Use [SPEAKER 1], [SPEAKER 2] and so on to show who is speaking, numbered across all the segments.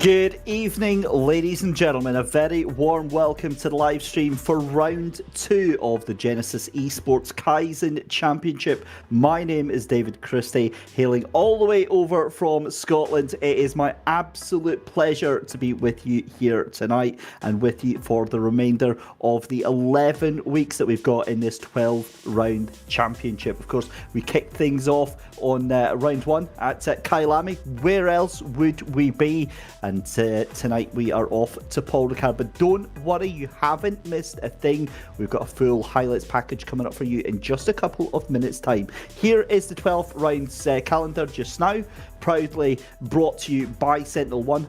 [SPEAKER 1] Good evening, ladies and gentlemen. A very warm welcome to the live stream for round 2 of the Genisus Esports Kaizen Championship. My name is David Christie, hailing all the way over from Scotland. It is my absolute pleasure to be with you here tonight and with you for the remainder of the 11 weeks that we've got in this 12-round championship. Of course, we kicked things off on round 1 at Kailami. Where else would we be? And tonight we are off to Ricard. But don't worry, you haven't missed a thing. We've got a full highlights package coming up for you in just a couple of minutes' time. Here is the 12 rounds calendar just now, proudly brought to you by Sentinel-1,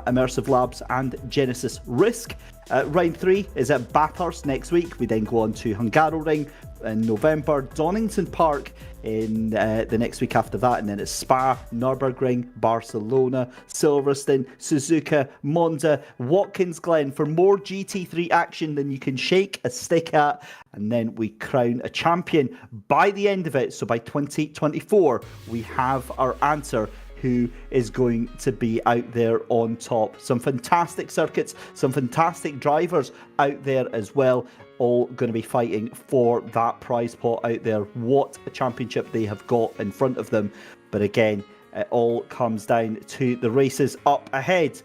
[SPEAKER 1] Immersive Labs and Genesis Risk. Round 3 is at Bathurst next week. We then go on to Hungaroring in November, Donington Park in the next week after that, and then it's Spa, Nürburgring, Barcelona, Silverstone, Suzuka, Monza, Watkins Glen for more GT3 action than you can shake a stick at, and then we crown a champion by the end of it. So by 2024 we have our answer who is going to be out there on top. Some fantastic circuits, some fantastic drivers out there as well, all going to be fighting for that prize pot out there. What a championship they have got in front of them. But again, it all comes down to the races up ahead.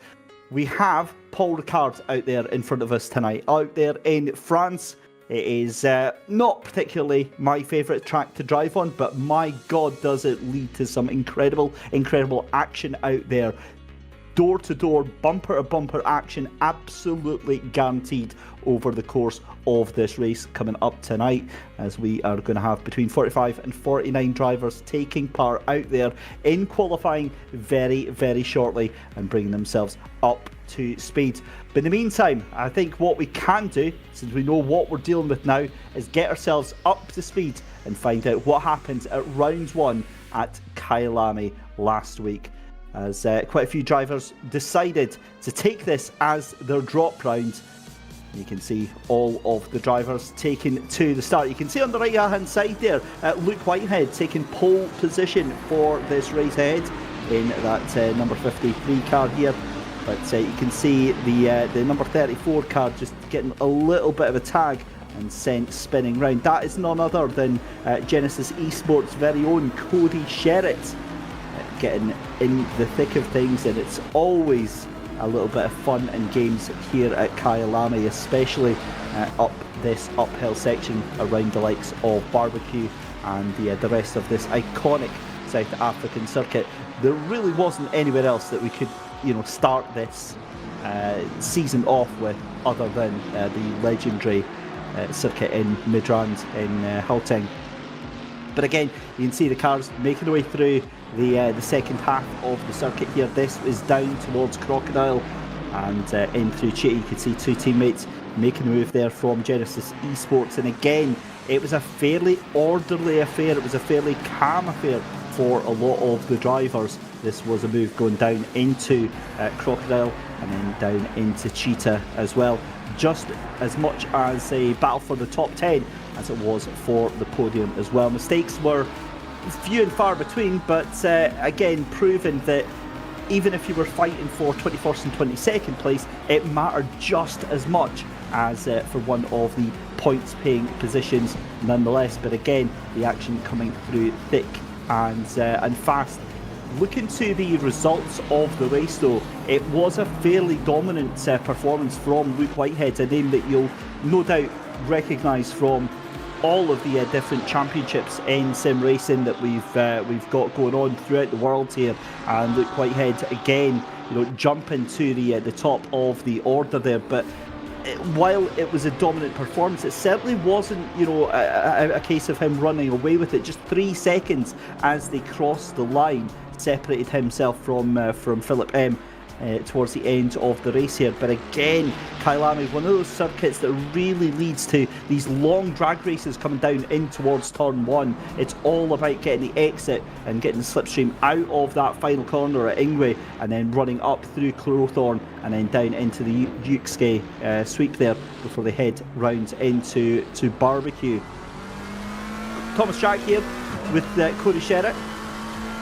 [SPEAKER 1] We have Paul Ricard out there in front of us tonight, out there in France. It is not particularly my favourite track to drive on, but my God, does it lead to some incredible action out there. Door-to-door, bumper-to-bumper action, absolutely guaranteed over the course of this race coming up tonight, as we are going to have between 45 and 49 drivers taking part out there in qualifying very, very shortly and bringing themselves up to speed. But in the meantime, I think what we can do, since we know what we're dealing with now, is get ourselves up to speed and find out what happened at round 1 at Kailami last week, as quite a few drivers decided to take this as their drop round. You can see all of the drivers taken to the start. You can see on the right hand side there, Luke Whitehead taking pole position for this race ahead in that number 53 car here. But you can see the number 34 car just getting a little bit of a tag and sent spinning round. That is none other than Genisus Esports' very own Cody Sherritt, getting in the thick of things, and it's always a little bit of fun and games here at Kailami, especially up this uphill section around the likes of Barbecue and the rest of this iconic South African circuit. There really wasn't anywhere else that we could, start this season off with other than the legendary circuit in Midrand in Gauteng. But again, you can see the cars making their way through the second half of the circuit here. This is down towards Crocodile and in through Chitty. You can see two teammates making a move there from Genisus Esports. And again, it was a fairly orderly affair. It was a fairly calm affair for a lot of the drivers. This was a move going down into Crocodile and then down into Cheetah as well. Just as much as a battle for the top 10 as it was for the podium as well. Mistakes were few and far between, but again, proving that even if you were fighting for 21st and 22nd place, it mattered just as much as for one of the points paying positions nonetheless. But again, the action coming through thick and fast. Looking to the results of the race though, it was a fairly dominant performance from Luke Whitehead, a name that you'll no doubt recognise from all of the different championships in sim racing that we've got going on throughout the world here. And Luke Whitehead again, jumping to the top of the order there. But while it was a dominant performance, it certainly wasn't a case of him running away with it. Just 3 seconds as they crossed the line separated himself from Philip M towards the end of the race here. But again, Kailami, one of those circuits that really leads to these long drag races coming down in towards turn 1. It's all about getting the exit and getting the slipstream out of that final corner at Ingwe, and then running up through Clorthorn and then down into the Uxke sweep there before they head round into Barbecue. Thomas Jack here with Cody Sherritt.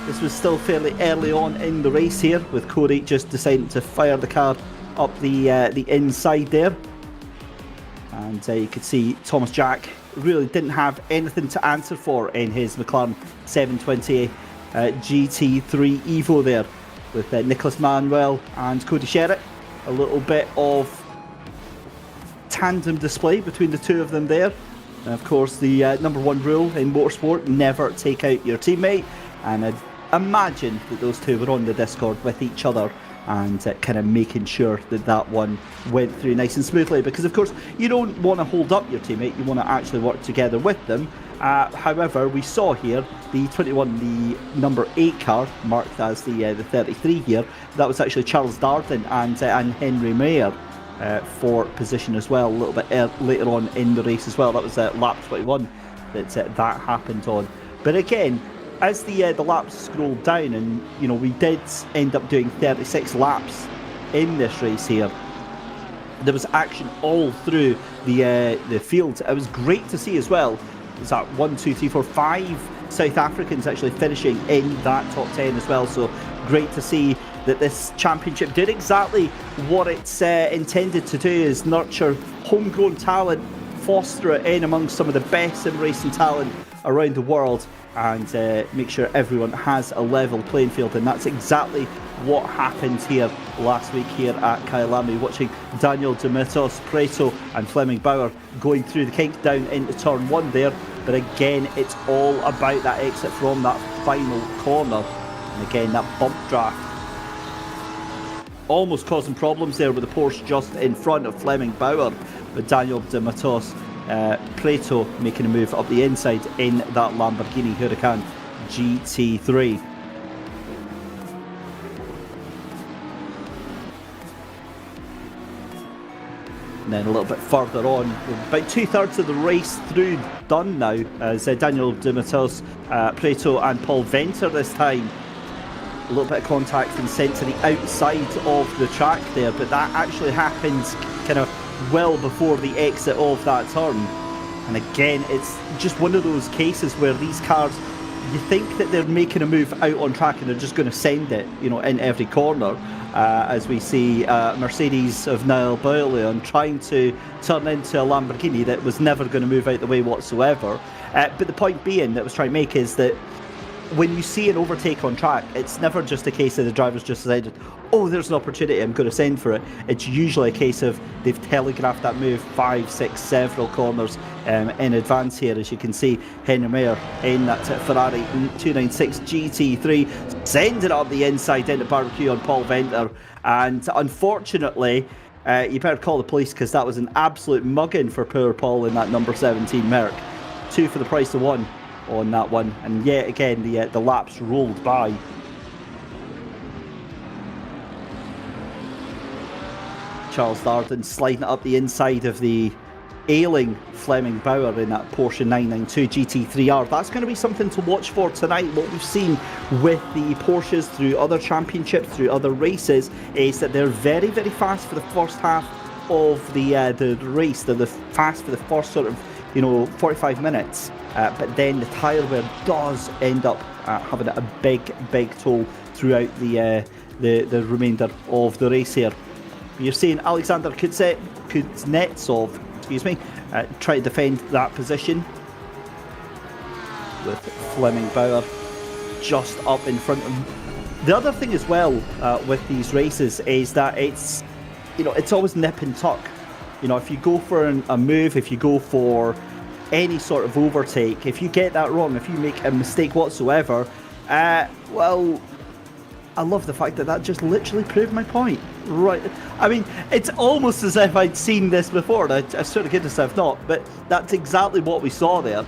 [SPEAKER 1] This was still fairly early on in the race here, with Cody just deciding to fire the car up the inside there. And you could see Thomas Jack really didn't have anything to answer for in his McLaren 720 GT3 Evo there, with Nicholas Manuel and Cody Sherritt. A little bit of tandem display between the two of them there. And of course, the number one rule in motorsport, never take out your teammate. And I'd imagine that those two were on the Discord with each other and kind of making sure that that one went through nice and smoothly, because of course you don't want to hold up your teammate, you want to actually work together with them. However, we saw here the 21, the number 8 car marked as the 33 here, that was actually Charles Darden and Henry Mayer for position as well, a little bit later on in the race as well. That was lap 21 that happened on. But again, as the laps scrolled down, and we did end up doing 36 laps in this race here, there was action all through the field. It was great to see as well. Is that 1, 2, 3, 4, 5 South Africans actually finishing in that top 10 as well. So great to see that this championship did exactly what it's intended to do, is nurture homegrown talent, foster it in amongst some of the best in racing talent around the world, and make sure everyone has a level playing field. And that's exactly what happened here last week here at Kyalami, watching Daniel Dimitos, Preto and Fleming Bauer going through the kink down into turn 1 there. But again, it's all about that exit from that final corner, and again that bump draft almost causing problems there with the Porsche just in front of Fleming Bauer, with Daniel Dimitos, Preto making a move up the inside in that Lamborghini Huracan GT3. And then a little bit further on, about 2/3 of the race through done now, as Daniel Dimitos, Preto and Paul Venter this time. A little bit of contact and sent to the outside of the track there, but that actually happens kind of well before the exit of that turn. And again, it's just one of those cases where these cars, you think that they're making a move out on track and they're just going to send it, in every corner. As we see Mercedes of Niall Bullion trying to turn into a Lamborghini that was never going to move out the way whatsoever. But the point being that I was trying to make is that when you see an overtake on track, it's never just a case of the drivers just decided, oh, there's an opportunity, I'm going to send for it. It's usually a case of they've telegraphed that move 5, 6, several corners in advance here. As you can see, Henry Mayer in that Ferrari 296 GT3, sending it up the inside into barbecue on Paul Venter. And unfortunately, you better call the police, because that was an absolute mugging for poor Paul in that number 17 Merc. 2 for the price of 1 on that one, and yet again the laps rolled by. Charles Darden sliding it up the inside of the ailing Fleming Bauer in that Porsche 992 GT3R. That's going to be something to watch for tonight. What we've seen with the Porsches through other championships, through other races, is that they're very, very fast for the first half of the race. They're fast for the first sort of 45 minutes. But then the tyre wear does end up having a big toll throughout the remainder of the race here. You're seeing Alexander Kuznetsov, try to defend that position, with Fleming Bauer just up in front of him. The other thing as well with these races is that it's always nip and tuck. If you go for a move, if you go for any sort of overtake, if you get that wrong, if you make a mistake whatsoever, well, I love the fact that just literally proved my point. Right, I mean, it's almost as if I'd seen this before. I swear to goodness I've not, but that's exactly what we saw there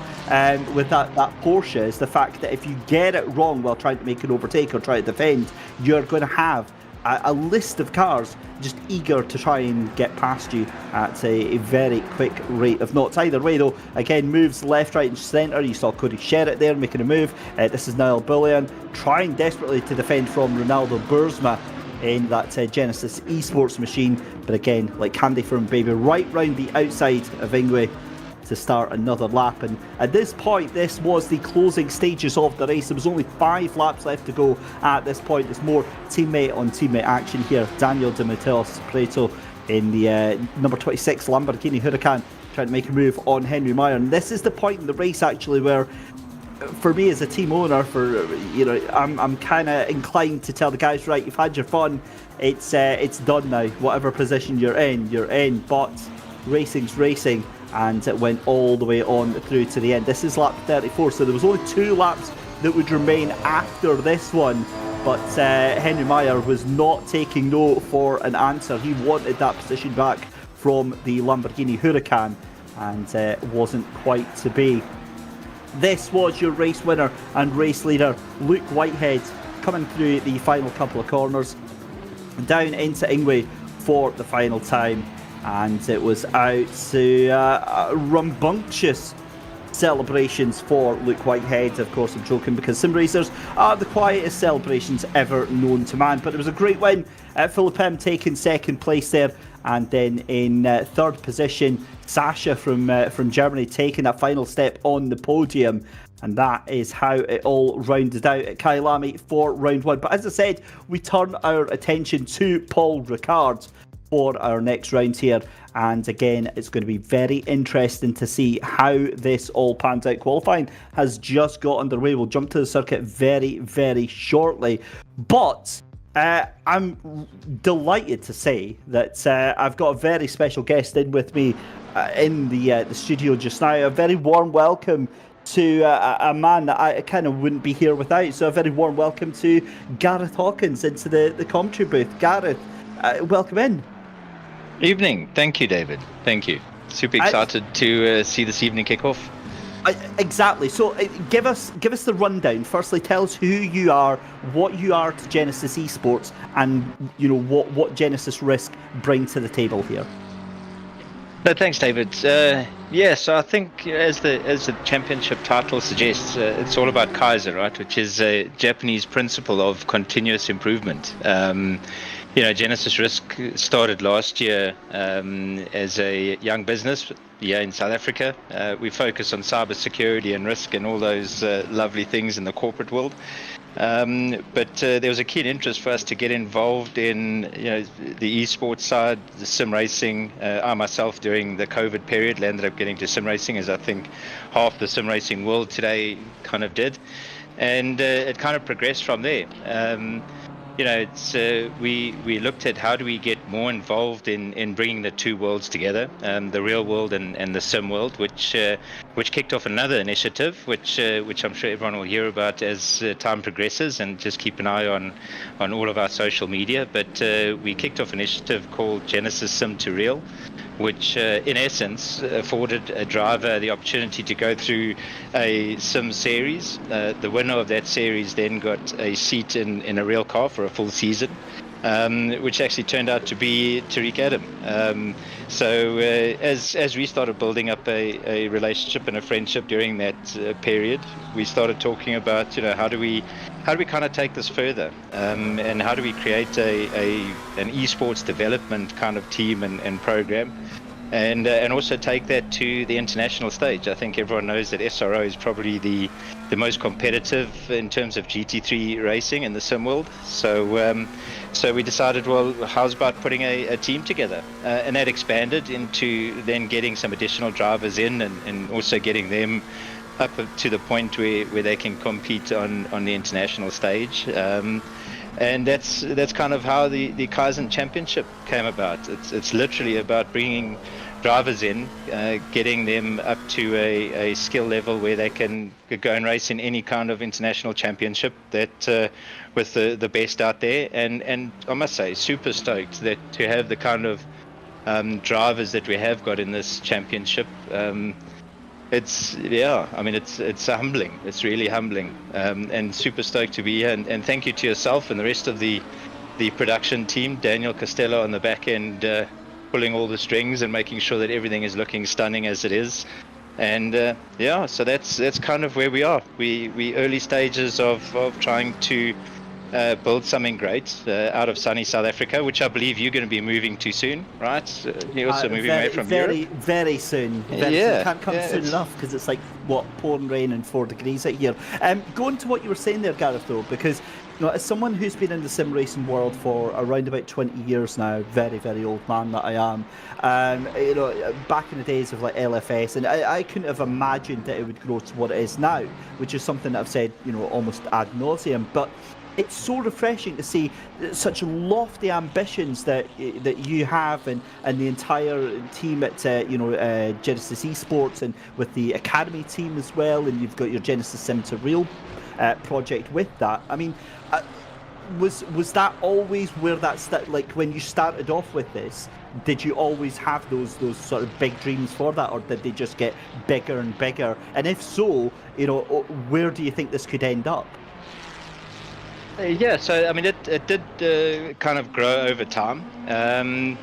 [SPEAKER 1] with that Porsche, is the fact that if you get it wrong while trying to make an overtake or try to defend, you're going to have a list of cars just eager to try and get past you at a very quick rate of knots. Either way though, again, moves left, right and centre. You saw Cody Sherritt there making a move. This is Niall Bullion trying desperately to defend from Ronaldo Bursma in that Genisus Esports machine. But again, like candy from baby, right round the outside of Ingwe to start another lap. And at this point, this was the closing stages of the race. There was only 5 laps left to go at this point. There's more teammate on teammate action here. Daniel de Mateus Preto in the number 26 Lamborghini Huracan trying to make a move on Henry Meyer. And this is the point in the race actually where, for me as a team owner, I'm kind of inclined to tell the guys, right, you've had your fun, it's done now. Whatever position you're in. But racing's racing, and it went all the way on through to the end. This is lap 34, so there was only 2 laps that would remain after this one. But Henry Meyer was not taking no for an answer. He wanted that position back from the Lamborghini Huracan, and it wasn't quite to be. This was your race winner and race leader, Luke Whitehead, coming through the final couple of corners, down into Ingwe for the final time. And it was out to rambunctious celebrations for Luke Whitehead. Of course, I'm joking, because sim racers are the quietest celebrations ever known to man. But it was a great win. Philip M taking second place there. And then in third position, Sasha from Germany taking that final step on the podium. And that is how it all rounded out at Kyalami for round 1. But as I said, we turn our attention to Paul Ricard for our next round here. And again, it's going to be very interesting to see how this all pans out. Qualifying has just got underway. We'll jump to the circuit very, very shortly. But I'm delighted to say that I've got a very special guest in with me in the studio just now. A very warm welcome to a man that I kind of wouldn't be here without. So a very warm welcome to Gareth Hawkins into the commentary booth. Gareth, welcome in.
[SPEAKER 2] Evening. Thank you, David. Thank you. Super excited to see this evening kick off.
[SPEAKER 1] Exactly. So give us the rundown. Firstly, tell us who you are, what you are to Genisus Esports, and what Genisus Risk bring to the table here.
[SPEAKER 2] No, thanks, David. So I think as the championship title suggests, it's all about Kaizen, right? Which is a Japanese principle of continuous improvement. Genisus Risk started last year as a young business here in South Africa. We focus on cyber security and risk and all those lovely things in the corporate world. But there was a keen interest for us to get involved in the esports side, the sim racing. I myself, during the COVID period, landed up getting to sim racing, as I think half the sim racing world today kind of did. And it kind of progressed from there. We looked at how do we get more involved in bringing the two worlds together, the real world and the sim world, which kicked off another initiative, which I'm sure everyone will hear about as time progresses, and just keep an eye on all of our social media. But we kicked off an initiative called Genisus Sim to Real, which in essence afforded a driver the opportunity to go through a sim series. The winner of that series then got a seat in a real car for a full season, which actually turned out to be Tariq Adam. So as we started building up a relationship and a friendship during that period, we started talking about how do we kind of take this further, and how do we create an esports development kind of team and program, and also take that to the international stage. I think everyone knows that SRO is probably the most competitive in terms of GT3 racing in the sim world. So we decided, well, how's about putting a team together? And that expanded into then getting some additional drivers in, and also getting them up to the point where they can compete on the international stage. And that's kind of how the Kaizen Championship came about. It's literally about bringing drivers in, getting them up to a skill level where they can go and race in any kind of international championship that with the best out there. And I must say, super stoked that to have the kind of drivers that we have got in this championship. It's humbling. It's really humbling, and super stoked to be here. And thank you to yourself and the rest of the production team, Daniel Costello on the back end, pulling all the strings and making sure that everything is looking stunning as it is. And so that's kind of where we are. We early stages of trying to build something great out of sunny South Africa, which I believe you're going to be moving to soon, right? You're also moving away from Europe.
[SPEAKER 1] Very soon. Very soon. Can't come soon enough because it's like, what, pouring rain and 4 degrees out here. Going to what you were saying there, Gareth, though, because as someone who's been in the sim racing world for around about 20 years now, very, very old man that I am, back in the days of like LFS, and I couldn't have imagined that it would grow to what it is now, which is something that I've said, almost ad nauseum. But it's so refreshing to see such lofty ambitions that you have and the entire team at Genisus Esports, and with the academy team as well, and you've got your Genisus Sim to Real project with that. I mean, was that always where that's like when you started off with this? Did you always have those sort of big dreams for that, or did they just get bigger and bigger? And if so, where do you think this could end up?
[SPEAKER 2] Yeah, so I mean, it did kind of grow over time, and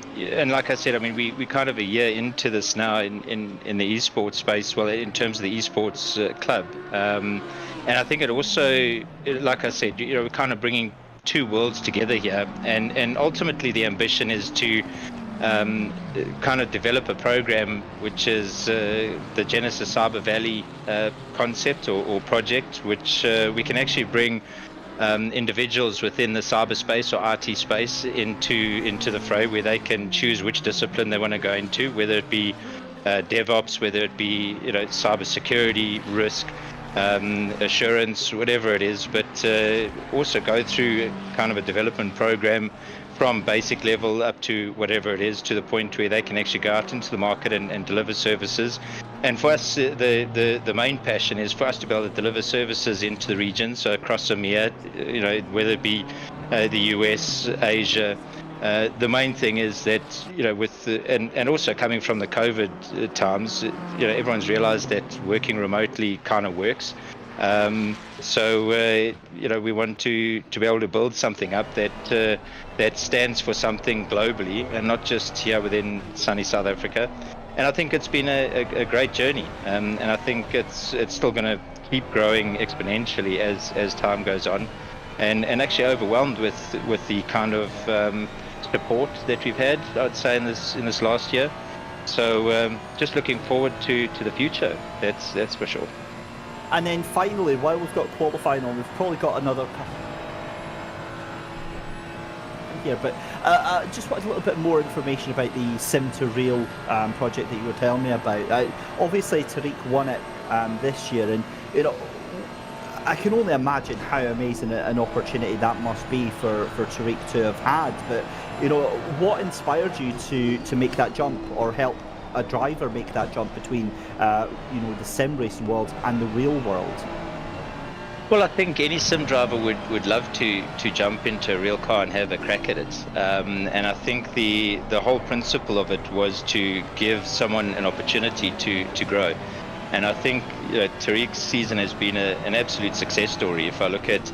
[SPEAKER 2] like I said, I mean, we kind of a year into this now in the esports space. Well, in terms of the esports club, and I think it also, like I said, we're kind of bringing two worlds together here, and ultimately the ambition is to kind of develop a program which is the Genisus Cyber Valley concept or project, which we can actually bring individuals within the cyberspace or IT space into the fray, where they can choose which discipline they want to go into, whether it be DevOps, whether it be cybersecurity, risk, assurance, whatever it is, but also go through kind of a development program from basic level up to whatever it is, to the point where they can actually go out into the market and deliver services. And for us, the main passion is for us to be able to deliver services into the region, so across EMEA, whether it be the US, Asia. The main thing is that, with and also coming from the COVID times, everyone's realized that working remotely kind of works. So we want to be able to build something up that stands for something globally and not just here within sunny South Africa. And I think it's been a great journey, and I think it's still going to keep growing exponentially as time goes on, and actually overwhelmed with the kind of support that we've had, I'd say, in this last year. So just looking forward to the future. That's for sure.
[SPEAKER 1] And then finally, while we've got qualifying on, we've probably got another here, but I just wanted a little bit more information about the Sim to Real project that you were telling me about. Obviously, Tariq won it this year, and I can only imagine how amazing an opportunity that must be for Tariq to have had. But what inspired you to make that jump, or help a driver make that jump between the sim racing world and the real world?
[SPEAKER 2] Well, I think any sim driver would love to jump into a real car and have a crack at it. And I think the whole principle of it was to give someone an opportunity to grow. And I think Tariq's season has been an absolute success story. If I look at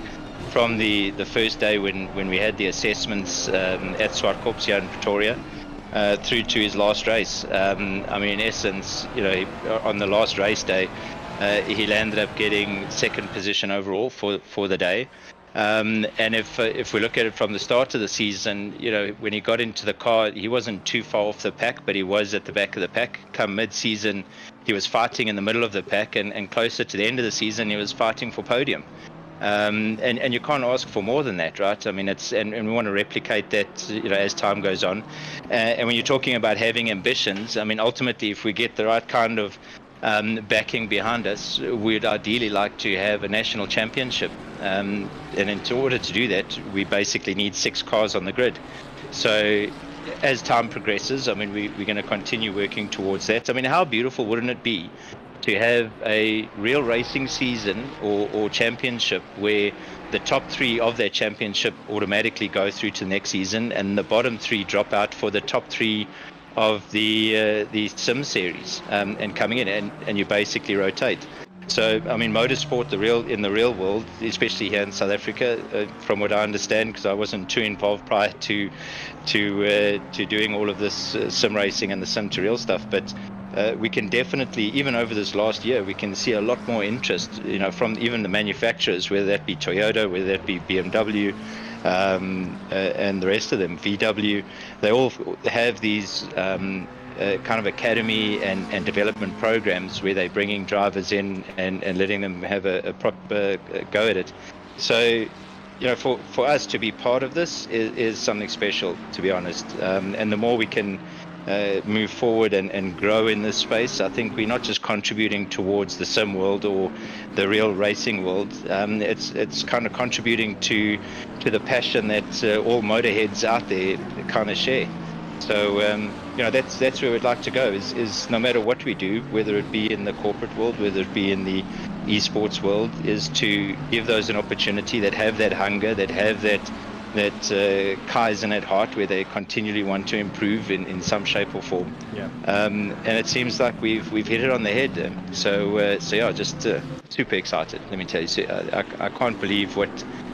[SPEAKER 2] from the first day when we had the assessments at Swartkorps here in Pretoria, through to his last race. I mean, in essence, on the last race day, he landed up getting second position overall for the day. And if we look at it from the start of the season, when he got into the car, he wasn't too far off the pack, but he was at the back of the pack. Come mid-season, he was fighting in the middle of the pack, and closer to the end of the season, he was fighting for podium. And you can't ask for more than that, right? I mean, and we want to replicate that, as time goes on. And when you're talking about having ambitions, I mean, ultimately, if we get the right kind of backing behind us, we'd ideally like to have a national championship. And in order to do that, we basically need 6 cars on the grid. So as time progresses, I mean, we're going to continue working towards that. I mean, how beautiful wouldn't it be to have a real racing season or championship where the top 3 of that championship automatically go through to the next season, and the bottom 3 drop out for the top 3 of the sim series, and coming in, and you basically rotate. So I mean, motorsport, in the real world, especially here in South Africa, from what I understand, because I wasn't too involved prior to doing all of this sim racing and the sim to real stuff, but we can definitely, even over this last year, we can see a lot more interest, from even the manufacturers, whether that be Toyota, whether that be BMW, and the rest of them, VW. They all have these kind of academy and development programs where they're bringing drivers in and letting them have a proper go at it. So, for us to be part of this is something special, to be honest. And the more we can move forward and grow in this space, I think we're not just contributing towards the sim world or the real racing world. It's kind of contributing to the passion that all motorheads out there kind of share. So that's where we'd like to go. Is no matter what we do, whether it be in the corporate world, whether it be in the esports world, is to give those an opportunity that have that hunger, that have that Kaizen at heart, where they continually want to improve in some shape or form.
[SPEAKER 1] Yeah.
[SPEAKER 2] And it seems like we've hit it on the head. So yeah, just super excited. Let me tell you, I can't believe what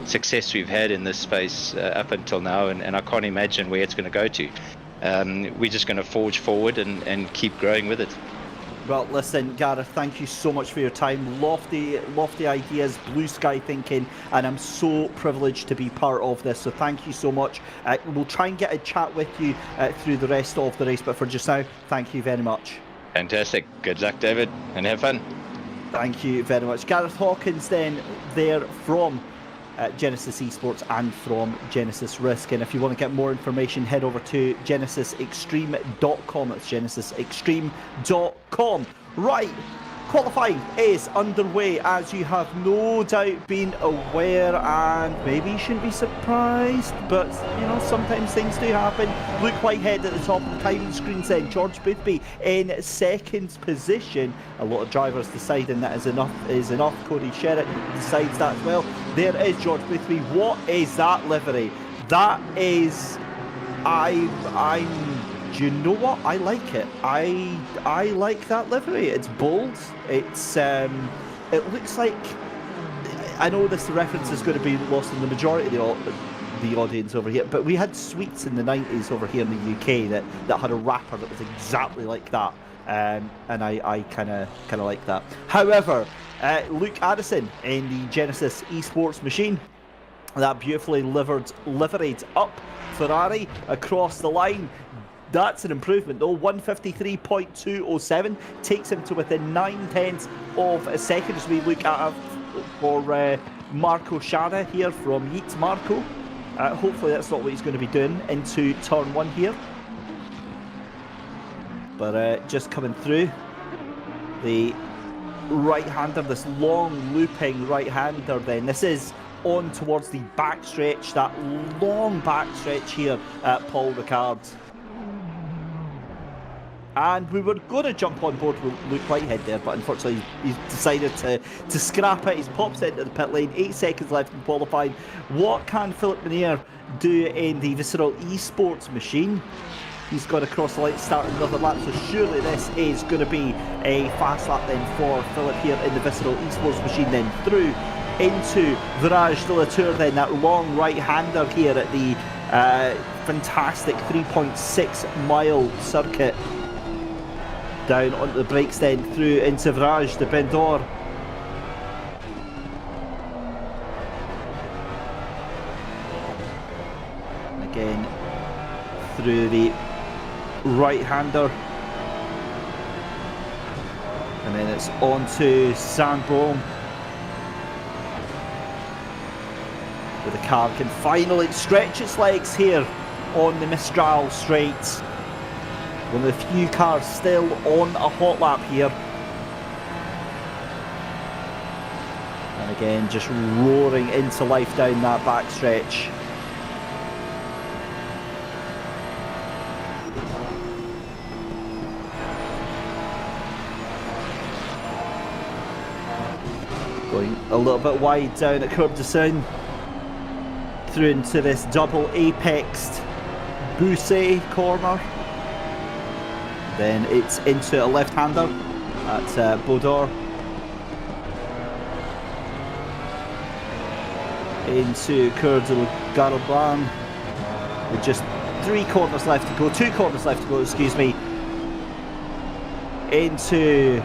[SPEAKER 2] success we've had in this space up until now, and I can't imagine where it's going to go to. We're just going to forge forward and keep growing with it.
[SPEAKER 1] Well, listen, Gareth, thank you so much for your time. Lofty ideas, blue sky thinking, and I'm so privileged to be part of this. So thank you so much. We'll try and get a chat with you through the rest of the race, but for just now, thank you very much.
[SPEAKER 2] Fantastic. Good luck, David, and have fun.
[SPEAKER 1] Thank you very much. Gareth Hawkins then there from Genisus Esports and from Genisus Risk. And if you want to get more information, head over to genisisextreme.com. That's genisisextreme.com. Right, qualifying is underway, as you have no doubt been aware, and maybe you shouldn't be surprised, but sometimes things do happen. Luke Whitehead at the top of the timing screens, then George Boothby in second position. A lot of drivers deciding that is enough. Cody Sherritt decides that as well. There is George Boothby. What is that livery? That is, do you know what? I like it. I like that livery. It's bold. It's it looks like, I know this reference is going to be lost in the majority of the audience over here, but we had Sweets in the 90s over here in the UK that had a wrapper that was exactly like that, and I kind of like that. However, Luke Addison in the Genisus Esports machine, that beautifully liveried up Ferrari across the line. That's an improvement though. 153.207 takes him to within 9/10 of a second as we look at for Marco Shana here from Yeet Marco. Hopefully that's not what he's going to be doing into turn one here. But just coming through the right-hander, this long looping right-hander then. This is on towards the backstretch, that long backstretch here at Paul Ricard. And we were going to jump on board with Luke Whitehead there, but unfortunately he's decided to scrap it. He's popped into the pit lane, 8 seconds left in qualifying. What can Philip Menier do in the Visceral Esports machine? He's got across the line, starting another lap, so surely this is going to be a fast lap then for Philip here in the Visceral Esports machine, then through into Virage de la Tour, then that long right-hander here at the fantastic 3.6 mile circuit. Down onto the brakes then through into Virage de Bendor. Again through the right-hander. And then it's on to Sandboom. Where the car can finally stretch its legs here on the Mistral straight. One of the few cars still on a hot lap here. And again, just roaring into life down that backstretch. Going a little bit wide down at Curb de Sound. Through into this double apexed Bousset corner. Then it's into a left-hander at Bodor. Into Coeur de Garablan. With just 2 corners left to go, excuse me. into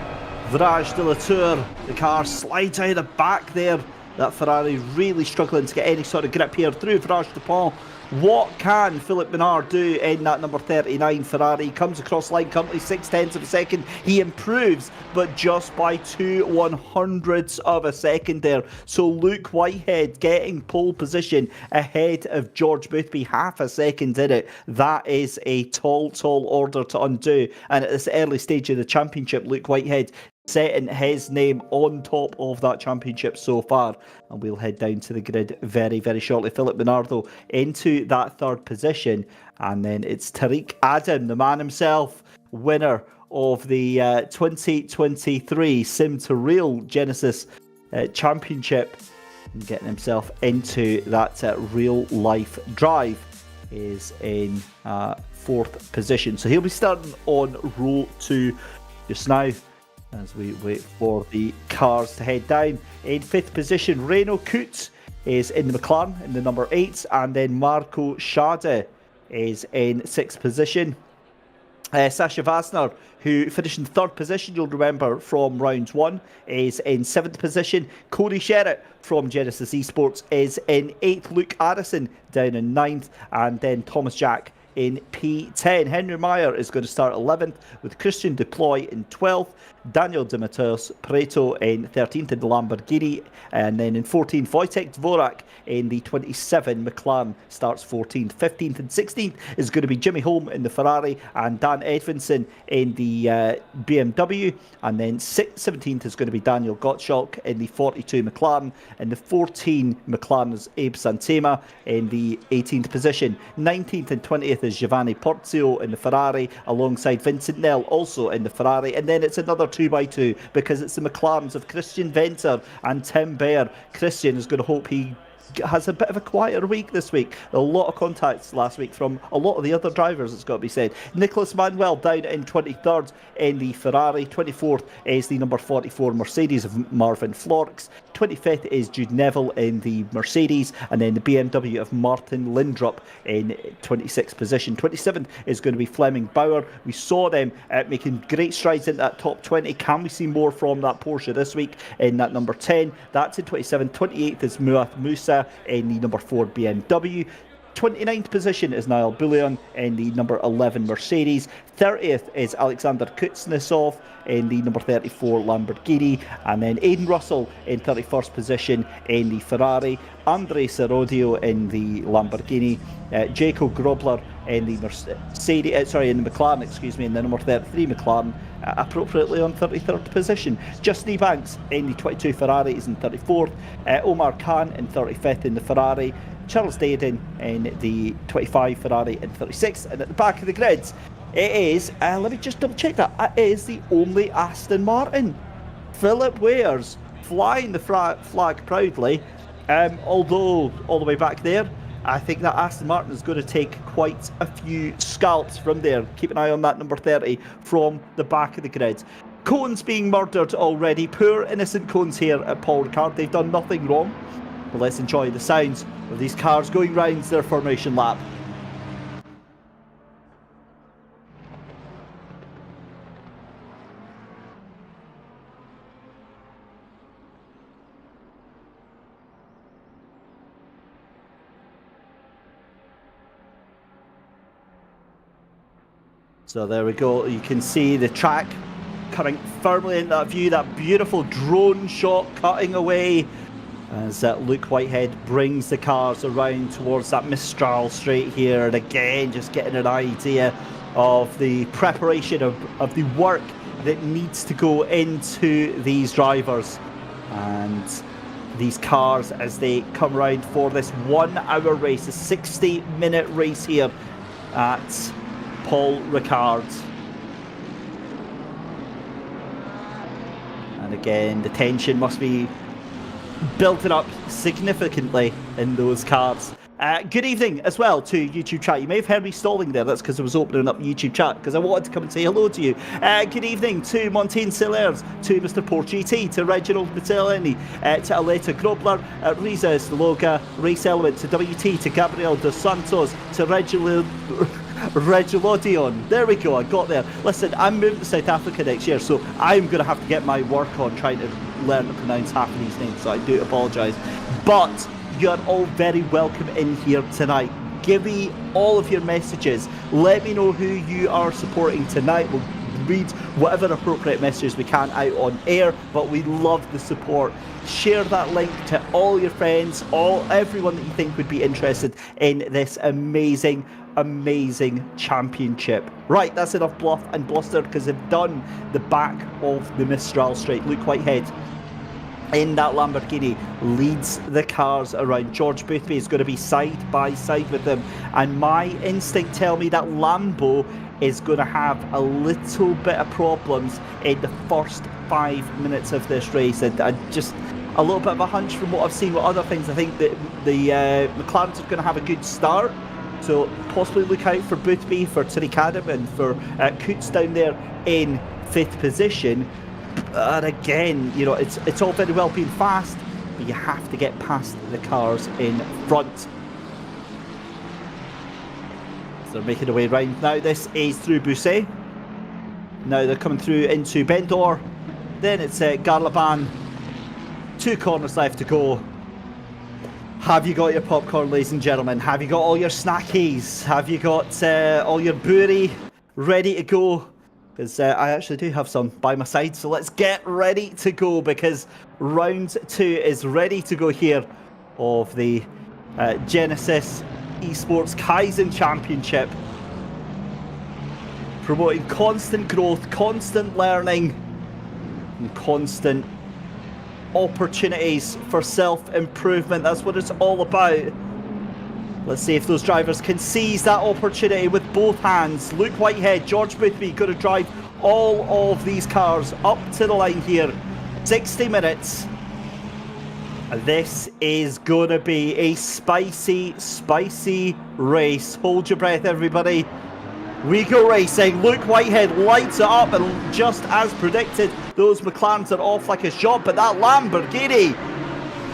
[SPEAKER 1] Virage de la Tour. The car slides out of the back there. That Ferrari really struggling to get any sort of grip here through Virage de Pont. What can Philippe Menard do in that number 39 Ferrari? He comes across line currently 0.6 of a second. He improves, but just by 0.02 of a second there. So Luke Whitehead getting pole position ahead of George Boothby, half a second in it. That is a tall order to undo. And at this early stage of the championship, Luke Whitehead setting his name on top of that championship so far. And we'll head down to the grid very, very shortly. Philip Bernardo into that third position. And then it's Tariq Adam, the man himself, winner of the 2023 Sim to Real Genesis Championship. And getting himself into that real life drive is in fourth position. So he'll be starting on row 2 just now, as we wait for the cars to head down. In fifth position, Renault Koot is in the McLaren in the number 8, and then Marco Schade is in sixth position. Sasha Vasner, who finished in third position, you'll remember from round 1, is in seventh position. Cody Sherritt from Genisus Esports is in 8th. Luke Addison down in 9th, and then Thomas Jack in P10. Henry Meyer is going to start 11th, with Christian Deploy in 12th, Daniel De Mateus Pareto in 13th in the Lamborghini, and then in 14th, Wojtek Dvorak in the 27 McLaren starts 14th. 15th and 16th is going to be Jimmy Holm in the Ferrari and Dan Edvinson in the BMW, and then 17th is going to be Daniel Gottschalk in the 42 McLaren, and the 14 McLaren is Abe Santema in the 18th position. 19th and 20th is Giovanni Porzio in the Ferrari alongside Vincent Nell also in the Ferrari, and then it's another 2x2 because it's the McLarens of Christian Venter and Tim Baer. Christian is going to hope he has a bit of a quieter week this week. A lot of contacts last week from a lot of the other drivers, it's got to be said. Nicholas Manuel down in 23rd in the Ferrari. 24th is the number 44 Mercedes of Marvin Florx. 25th is Jude Neville in the Mercedes, and then the BMW of Martin Lindrup in 26th position. 27th is going to be Fleming Bauer. We saw them making great strides in that top 20. Can we see more from that Porsche this week in that number 10? That's in 27th. 28th is Muath Musa in the number 4 BMW. 29th position is Niall Bullion in the number 11 Mercedes. 30th is Alexander Kuznetsov in the number 34 Lamborghini, and then Aidan Russell in 31st position in the Ferrari. Andre Serodio in the Lamborghini. Jaco Grobler in the in the McLaren, in the number 33 McLaren, appropriately on 33rd position. Justin Banks in the 22 Ferrari is in 34th. Omar Khan in 35th in the Ferrari. Charles Dayden in the 25 Ferrari in 36th. And at the back of the grids, it is, let me just double check that, it is the only Aston Martin. Philip Wares flying the flag proudly, although all the way back there, I think that Aston Martin is going to take quite a few scalps from there. Keep an eye on that number 30 from the back of the grid. Cones being murdered already. Poor innocent Cones here at Paul Ricard. They've done nothing wrong. But let's enjoy the sounds of these cars going round their formation lap. So there we go, you can see the track cutting firmly in that view, that beautiful drone shot cutting away as Luke Whitehead brings the cars around towards that Mistral straight here, and again just getting an idea of the preparation of the work that needs to go into these drivers and these cars as they come around for this 1 hour race, a 60-minute race here at Paul Ricard. And again, the tension must be building up significantly in those cars Good evening as well to YouTube chat. You may have heard me stalling there. That's because I was opening up YouTube chat because I wanted to come and say hello to you. Good evening to Montaigne Sellers, to Mr. Port GT, to Reginald Mattellini, to Aleta Grobler, Riza Sloga, Race Element, to WT, to Gabriel Dos Santos, to Regilodion. There we go, I got there. Listen, I'm moving to South Africa next year, so I'm going to have to get my work on trying to learn to pronounce half of these names, so I do apologise. But you're all very welcome in here tonight. Give me all of your messages. Let me know who you are supporting tonight. We'll read whatever appropriate messages we can out on air, but we love the support. Share that link to all your friends, everyone that you think would be interested in this amazing championship. Right, that's enough bluff and bluster because they've done the back of the Mistral straight. Luke Whitehead in that Lamborghini leads the cars around. George Boothby is going to be side by side with them, and my instinct tell me that Lambo is going to have a little bit of problems in the first 5 minutes of this race. And just a little bit of a hunch from what I've seen with other things. I think that the McLarens are going to have a good start, so possibly look out for Boothby, for Tariq Adam, and for Coots down there in 5th position. And again, you know, it's all very well being fast, but you have to get past the cars in front. So they're making their way round now. This is through Bousset. Now they're coming through into Bendor. Then it's Garlaban. 2 corners left to go. Have you got your popcorn, ladies and gentlemen? Have you got all your snackies? Have you got all your buri ready to go? Because I actually do have some by my side, so let's get ready to go, because round 2 is ready to go here of the Genisus Esports Kaizen Championship, promoting constant growth, constant learning, and constant opportunities for self-improvement. That's what it's all about. Let's see if those drivers can seize that opportunity with both hands. Luke Whitehead, George Boothby going to drive all of these cars up to the line here. 60 minutes. This is going to be a spicy race. Hold your breath, everybody. We go racing. Luke Whitehead lights it up, and just as predicted, those McLarens are off like a shot, but that Lamborghini,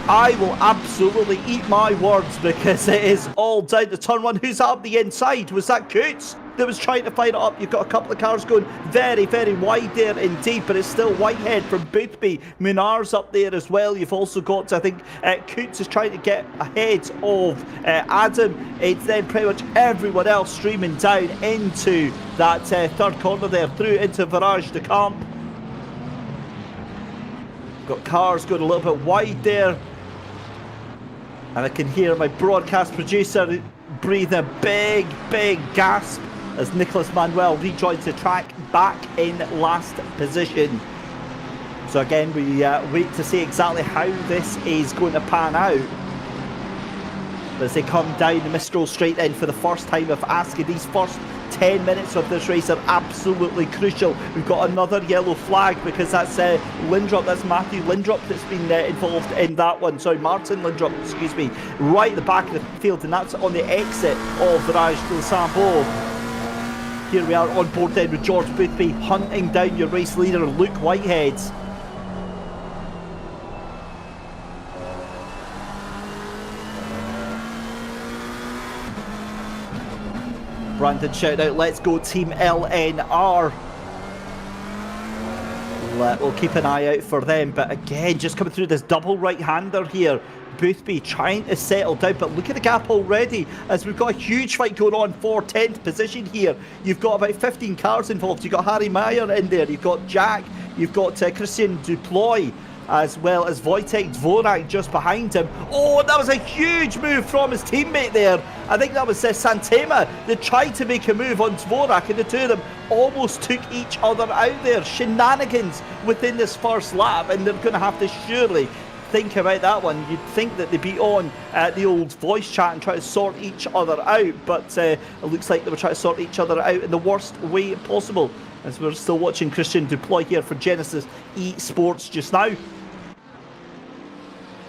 [SPEAKER 1] I will absolutely eat my words, because it is all down to turn 1. Who's up the inside? Was that Coots that was trying to fight it up? You've got a couple of cars going very wide there indeed, but it's still Whitehead from Boothby. Munar's up there as well. You've also got, I think, Coots is trying to get ahead of Adam. It's then pretty much everyone else streaming down into that 3rd corner there, through into Virage de Camp. Got cars going a little bit wide there. And I can hear my broadcast producer breathe a big gasp as Nicholas Manuel rejoins the track back in last position. So again, we wait to see exactly how this is going to pan out. But as they come down the Mistral straight in for the first time of asking, these first 10 minutes of this race are absolutely crucial. We've got another yellow flag, because that's Lindrup, that's Matthew Lindrup that's been involved in that one. Sorry, Martin Lindrup, excuse me, right at the back of the field, and that's on the exit of Virage de Sambo. Here we are on board then with George Boothby hunting down your race leader, Luke Whitehead. Brandon shout out, let's go Team LNR. We'll keep an eye out for them, but again, just coming through this double right-hander here. Boothby trying to settle down, but look at the gap already, as we've got a huge fight going on for 10th position here. You've got about 15 cars involved. You've got Harry Meyer in there, you've got Jack, you've got Christian Duploy, as well as Wojtek Dvorak just behind him. Oh, that was a huge move from his teammate there. I think that was Santema that tried to make a move on Dvorak, and the two of them almost took each other out there. Shenanigans within this first lap, and they're going to have to surely think about that one. You'd think that they'd be on the old voice chat and try to sort each other out, but it looks like they were trying to sort each other out in the worst way possible, as we're still watching Christian Duploy here for Genisus Esports just now.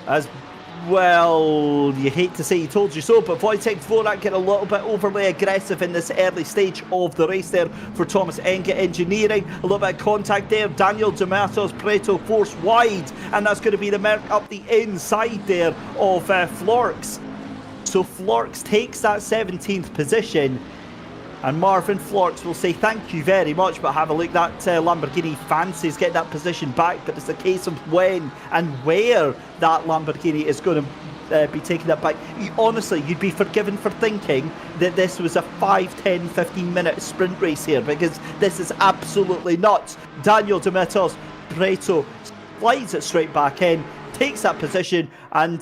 [SPEAKER 1] As Well, you hate to say he told you so, but Wojtek Dvorak getting a little bit overly aggressive in this early stage of the race there for Thomas Enga Engineering. A little bit of contact there. Daniel De Matos Preto forced wide, and that's going to be the Merc up the inside there of Florks. So Florks takes that 17th position. And Marvin Florks will say thank you very much, but have a look, that Lamborghini fancies getting that position back, but it's a case of when and where that Lamborghini is going to be taking that back. Honestly, you'd be forgiven for thinking that this was a 5, 10, 15 minute sprint race here, because this is absolutely nuts. Daniel De Matos Preto slides it straight back in, takes that position, and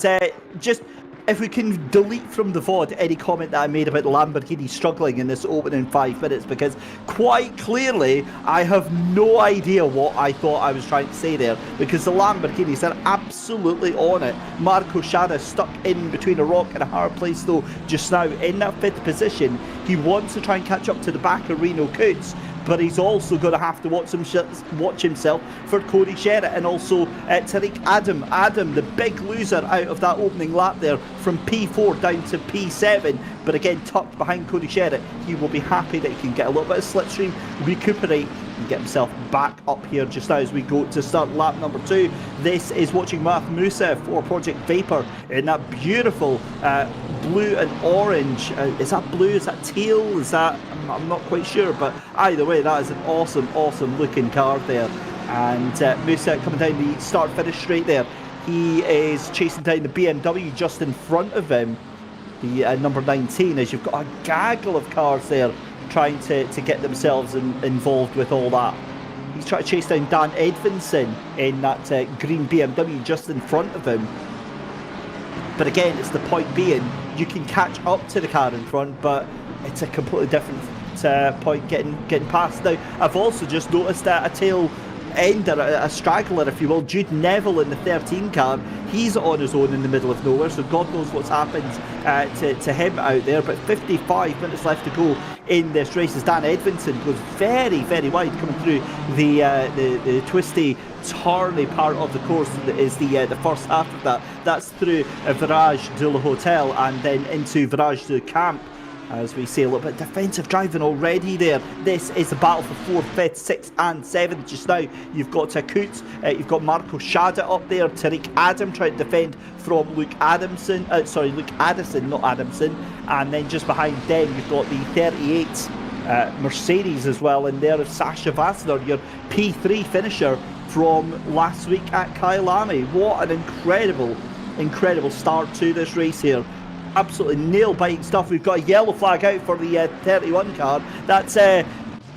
[SPEAKER 1] just... If we can delete from the VOD any comment that I made about Lamborghini struggling in this opening 5 minutes, because quite clearly I have no idea what I thought I was trying to say there, because the Lamborghinis are absolutely on it. Marco Schada stuck in between a rock and a hard place though just now in that 5th position. He wants to try and catch up to the back of Reno Coots, but he's also going to have to watch himself for Cody Sherritt and also Tariq Adam. Adam, the big loser out of that opening lap there from P4 down to P7, but again tucked behind Cody Sherritt. He will be happy that he can get a little bit of slipstream, recuperate and get himself back up here just now as we go to start lap number 2. This is watching Math Musa for Project Vapor in that beautiful blue and orange. Is that blue? Is that teal? Is that... I'm not quite sure, but either way, that is an awesome looking car there. And Musa coming down the start-finish straight there. He is chasing down the BMW just in front of him, the number 19, as you've got a gaggle of cars there trying to get themselves involved with all that. He's trying to chase down Dan Edvinson in that green BMW just in front of him. But again, it's the point being, you can catch up to the car in front, but it's a completely different point getting past. Now, I've also just noticed that a tail ender, a straggler if you will, Jude Neville in the 13 car, he's on his own in the middle of nowhere, so God knows what's happened to him out there. But 55 minutes left to go in this race as Dan Edvinson goes very wide coming through the twisty, turny part of the course is the first half of that. That's through Virage de la Hotel and then into Virage de Camp. As we see a little bit of defensive driving already there. This is a battle for 4th, 5th, 6th and 7th just now. You've got Coots, you've got Marco Schada up there, Tariq Adam trying to defend from Luke Addison, not Adamson. And then just behind them you've got the 38 Mercedes as well in there of Sasha Vassner, your P3 finisher from last week at Kyalami. What an incredible start to this race here. Absolutely nail-biting stuff. We've got a yellow flag out for the 31 car. That's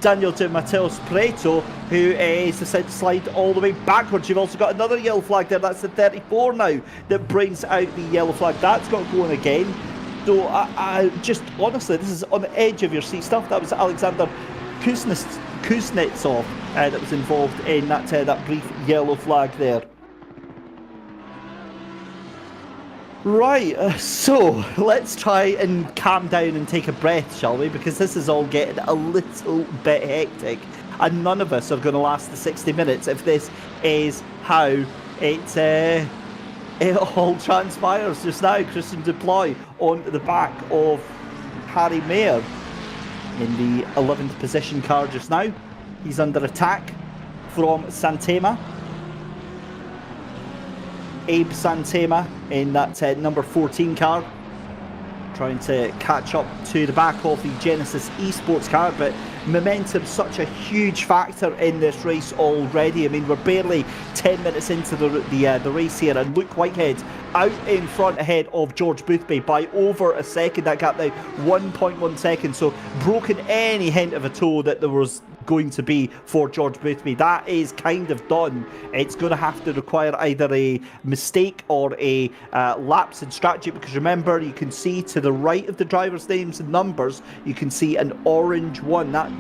[SPEAKER 1] Daniel De Matos Preto, who is decided to slide all the way backwards. You've also got another yellow flag there. That's the 34 now that brings out the yellow flag. That's got going again. So I just, honestly, this is on the edge of your seat stuff. That was Alexander Kuznetsov that was involved in that brief yellow flag there. Right, so let's try and calm down and take a breath, shall we? Because this is all getting a little bit hectic, and none of us are going to last the 60 minutes if this is how it all transpires just now. Christian Deploy on the back of Harry Mayer in the 11th position car just now. He's under attack from Santema. Abe Santema in that number 14 car, trying to catch up to the back of the Genisus Esports car, but momentum such a huge factor in this race already. I mean, we're barely 10 minutes into the race here, and Luke Whitehead out in front ahead of George Boothby by over a second. That gap now 1.1 seconds, so broken any hint of a toe that there was going to be for George Boothby. That is kind of done. It's going to have to require either a mistake or a lapse in strategy, because remember, you can see to the right of the drivers' names and numbers, you can see an orange one. That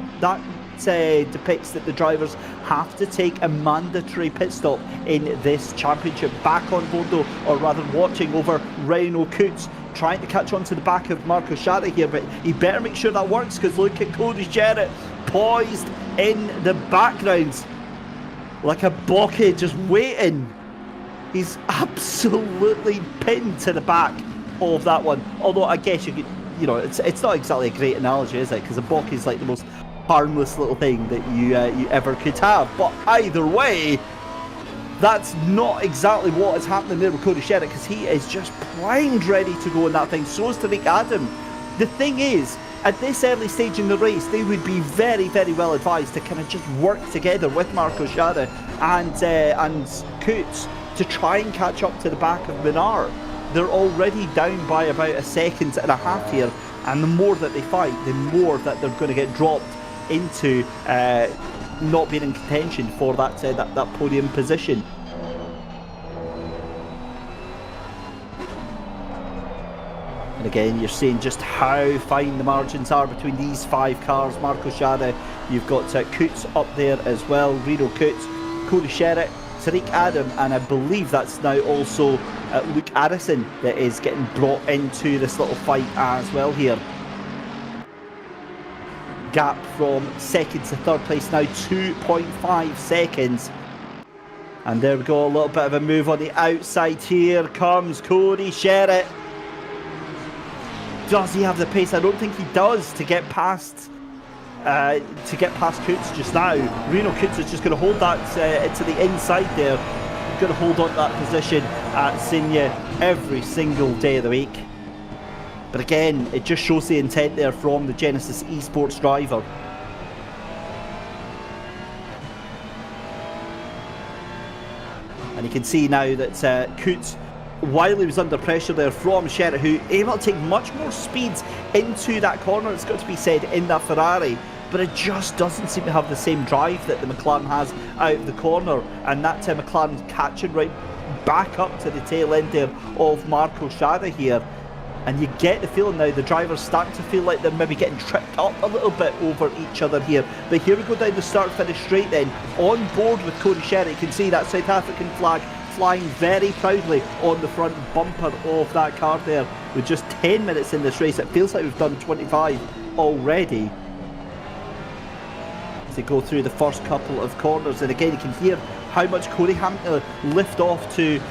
[SPEAKER 1] depicts that the drivers have to take a mandatory pit stop in this championship. Back on board though, or rather watching over Rhino Coots, trying to catch on to the back of Marco Schada here, but he better make sure that works, because look at Cody Sherritt poised in the background like a blockhead, just waiting He's absolutely pinned to the back of that one. Although I guess you could, it's not exactly a great analogy, is it? Because a balk is like the most harmless little thing that you ever could have. But either way, that's not exactly what is happening there with Cody Sherritt, because he is just primed ready to go in that thing. So is Ricard. The thing is, at this early stage in the race, they would be very, very well advised to kind of just work together with Marco Sherritt and Coots to try and catch up to the back of Menard. They're already down by about 1.5 seconds here, and the more that they fight, the more that they're going to get dropped into not being in contention for that podium position. And again, you're seeing just how fine the margins are between these 5 cars. Marco Sherritt, you've got Coots up there as well, Reno Coots, Cody Sherritt, Tariq Adam, and I believe that's now also Luke Addison that is getting brought into this little fight as well here. Gap from second to third place now, 2.5 seconds. And there we go, a little bit of a move on the outside. Here comes Cody Sherritt. Does he have the pace? I don't think he does to get past Coots just now. Reno Coots is just going to hold that to the inside there. Going to hold on to that position at Senior every single day of the week. But again, it just shows the intent there from the Genisus Esports driver. And you can see now that Coots, while he was under pressure there from Sherritt, who able to take much more speeds into that corner, it's got to be said, in that Ferrari, but it just doesn't seem to have the same drive that the McLaren has out of the corner, and that McLaren's catching right back up to the tail end there of Marco Sherritt here. And you get the feeling now the drivers starting to feel like they're maybe getting tripped up a little bit over each other here. But here we go down the start-finish straight then, on board with Cody Sherritt. You can see that South African flag flying very proudly on the front bumper of that car there. With just 10 minutes in this race, it feels like we've done 25 already. As they go through the first couple of corners, and again you can hear how much Cody having to lift off to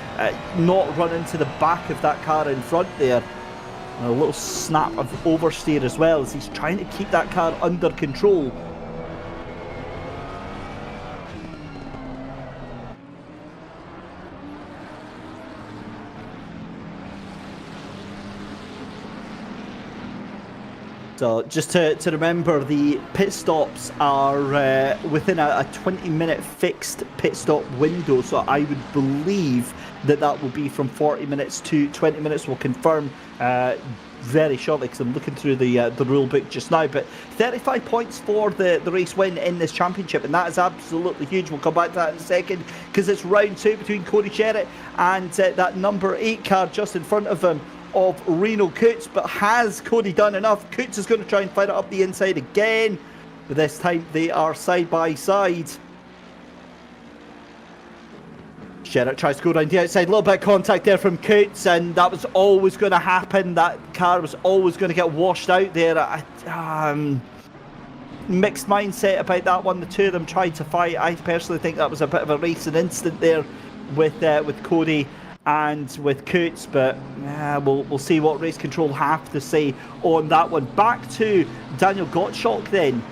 [SPEAKER 1] not run into the back of that car in front there. And a little snap of oversteer as well, as he's trying to keep that car under control. So just to remember, the pit stops are within a 20-minute fixed pit stop window. So I would believe that will be from 40 minutes to 20 minutes. We'll confirm very shortly, because I'm looking through the rule book just now. But 35 points for the race win in this championship, and that is absolutely huge. We'll come back to that in a second, because it's round 2 between Cody Sherritt and that number 8 car just in front of him of Reno Coots. But has Cody done enough? Coots is going to try and fight it up the inside again, but this time they are side by side. Sherritt tries to go around the outside, a little bit of contact there from Coots, and that was always going to happen. That car was always going to get washed out there. Mixed mindset about that one. The two of them tried to fight. I personally think that was a bit of a racing instant there with Cody and with Coots, but we'll see what race control have to say on that one. Back to Daniel Gottschalk then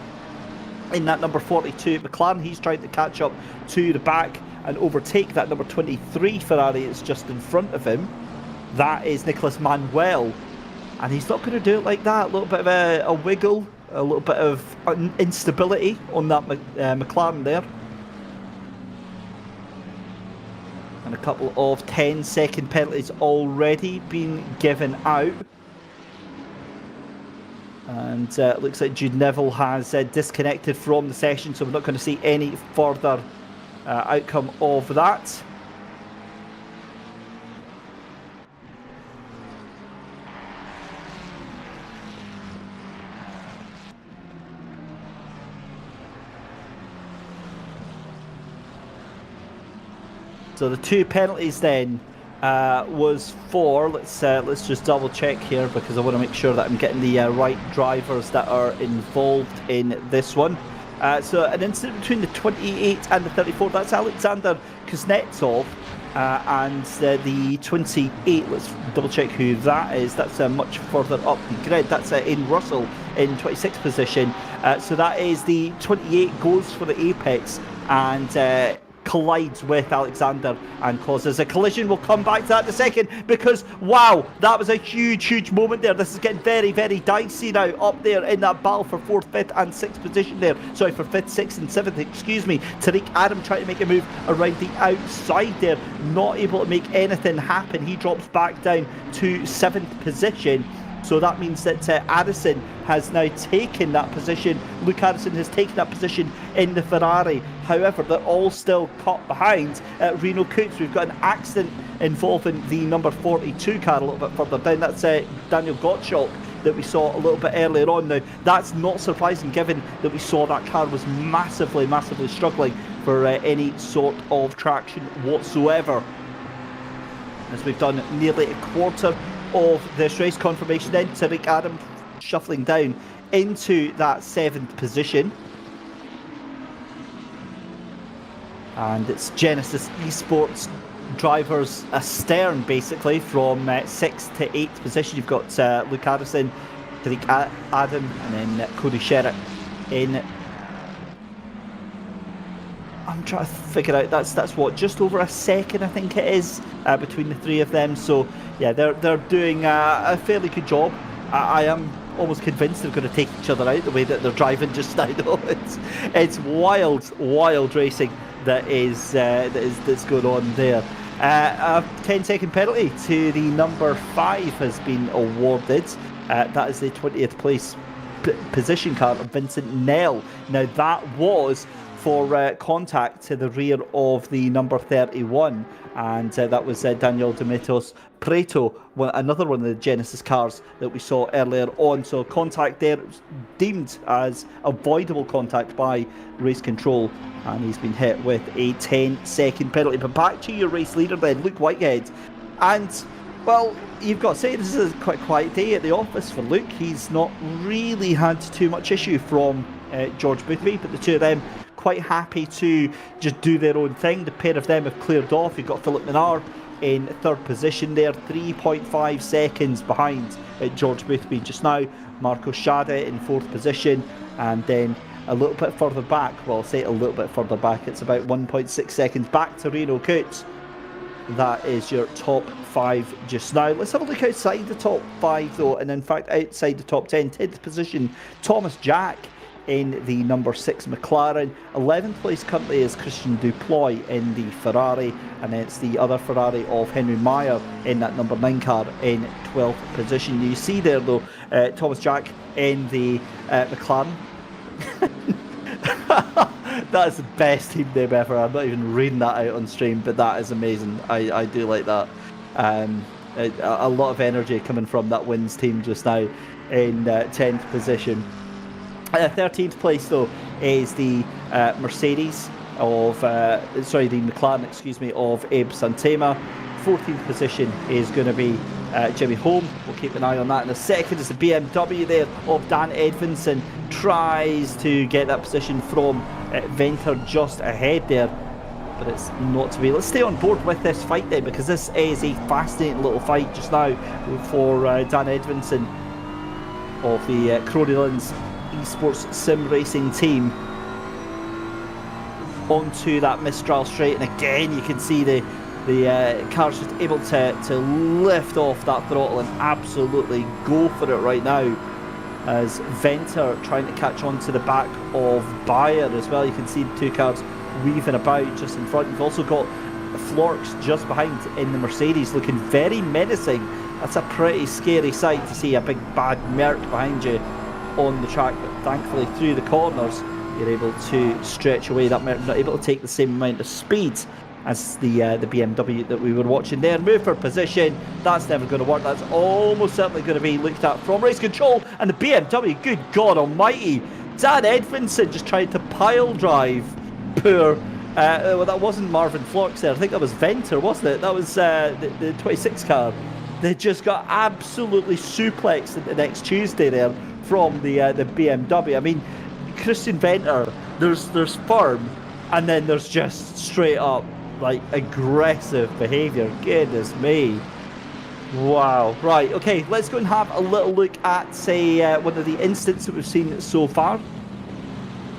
[SPEAKER 1] in that number 42 McLaren. He's trying to catch up to the back and overtake that number 23 Ferrari that's just in front of him. That is Nicholas Manuel, and he's not going to do it like that. A little bit of a wiggle, a little bit of instability on that McLaren there. And a couple of 10-second penalties already been given out. And it looks like Jude Neville has disconnected from the session, so we're not going to see any further outcome of that. So the two penalties then was for, let's just double check here, because I want to make sure that I'm getting the right drivers that are involved in this one. So an incident between the 28 and the 34, that's Alexander Kuznetsov. and the 28, let's double check who that is. That's much further up the grid. That's in Russell in 26th position. So that is the 28, goes for the apex and collides with Alexander and causes a collision. We'll come back to that in a second, because wow, that was a huge moment there. This is getting very dicey now up there in that battle for 4th, 5th and 6th position there. Sorry, for 5th, 6th and 7th, excuse me. Tariq Adam trying to make a move around the outside there, not able to make anything happen. He drops back down to 7th position. So that means that Addison has now taken that position. Luke Addison has taken that position in the Ferrari. However, they're all still caught behind Reno Coots. We've got an accident involving the number 42 car a little bit further down. That's Daniel Gottschalk that we saw a little bit earlier on. Now, that's not surprising given that we saw that car was massively struggling for any sort of traction whatsoever. As we've done nearly a quarter of this race, confirmation then Tariq Adam shuffling down into that 7th position, and it's Genisus Esports drivers astern basically from 6th to 8th position. You've got Luke Addison, Tariq Adam and then Cody Sherritt in. I'm trying to figure out, that's what, just over a second I think it is between the three of them. So yeah, they're doing a fairly good job. I am almost convinced they're going to take each other out the way that they're driving just now though. It's wild racing that's going on there. A 10-second penalty to the number 5 has been awarded. That is the 20th place position car of Vincent Nell. Now that was for contact to the rear of the number 31, and that was Daniel Dimitos Preto, another one of the Genesis cars that we saw earlier on. So contact there was deemed as avoidable contact by race control, and he's been hit with a 10-second penalty. But back to your race leader then, Luke Whitehead, and well, you've got to say this is quite a quiet day at the office for Luke. He's not really had too much issue from George Boothby, but the two of them quite happy to just do their own thing. The pair of them have cleared off. You've got Philip Minard in 3rd position there, 3.5 seconds behind George Boothby just now. Marco Schade in 4th position, and then a little bit further back, well, I'll say a little bit further back, it's about 1.6 seconds back to Reno Coots. That is your top 5 just now. Let's have a look outside the top 5 though, and in fact outside the top 10. 10th position, Thomas Jack in the number 6 McLaren. 11th place currently is Christian Duploy in the Ferrari, and then it's the other Ferrari of Henry Meyer in that number 9 car in 12th position. You see there though, Thomas Jack in the McLaren. That is the best team name ever. I'm not even reading that out on stream, but that is amazing. I do like that. A lot of energy coming from that wins team just now in 10th position. 13th place though is the Mercedes of the McLaren, excuse me, of Abe Santema. 14th position is going to be Jimmy Holm. We'll keep an eye on that in a second. It's the BMW there of Dan Edvinson, tries to get that position from Venter just ahead there, but it's not to be. Let's stay on board with this fight then, because this is a fascinating little fight just now for Dan Edvinson of the Cronylands Esports Sim Racing team onto that Mistral straight, and again you can see the car's just able to lift off that throttle and absolutely go for it right now, as Venter trying to catch on to the back of Bayer as well. You can see the two cars weaving about just in front. You've also got Florks just behind in the Mercedes, looking very menacing. That's a pretty scary sight to see a big bad Merc behind you on the track, but thankfully through the corners you're able to stretch away that Merc, not able to take the same amount of speed as the BMW that we were watching there. Move for position, that's never going to work. That's almost certainly going to be looked at from race control, and the BMW, good God almighty, Dan Edvinson just tried to pile drive poor well, that wasn't Marvin Florks there, I think that was Venter, wasn't it? That was the 26 car. They just got absolutely suplexed the next Tuesday there from the BMW. I mean, Christian Venter, there's firm, and then there's just straight up like, aggressive behaviour. Goodness me. Wow. Right, okay, let's go and have a little look at, say, one of the incidents that we've seen so far.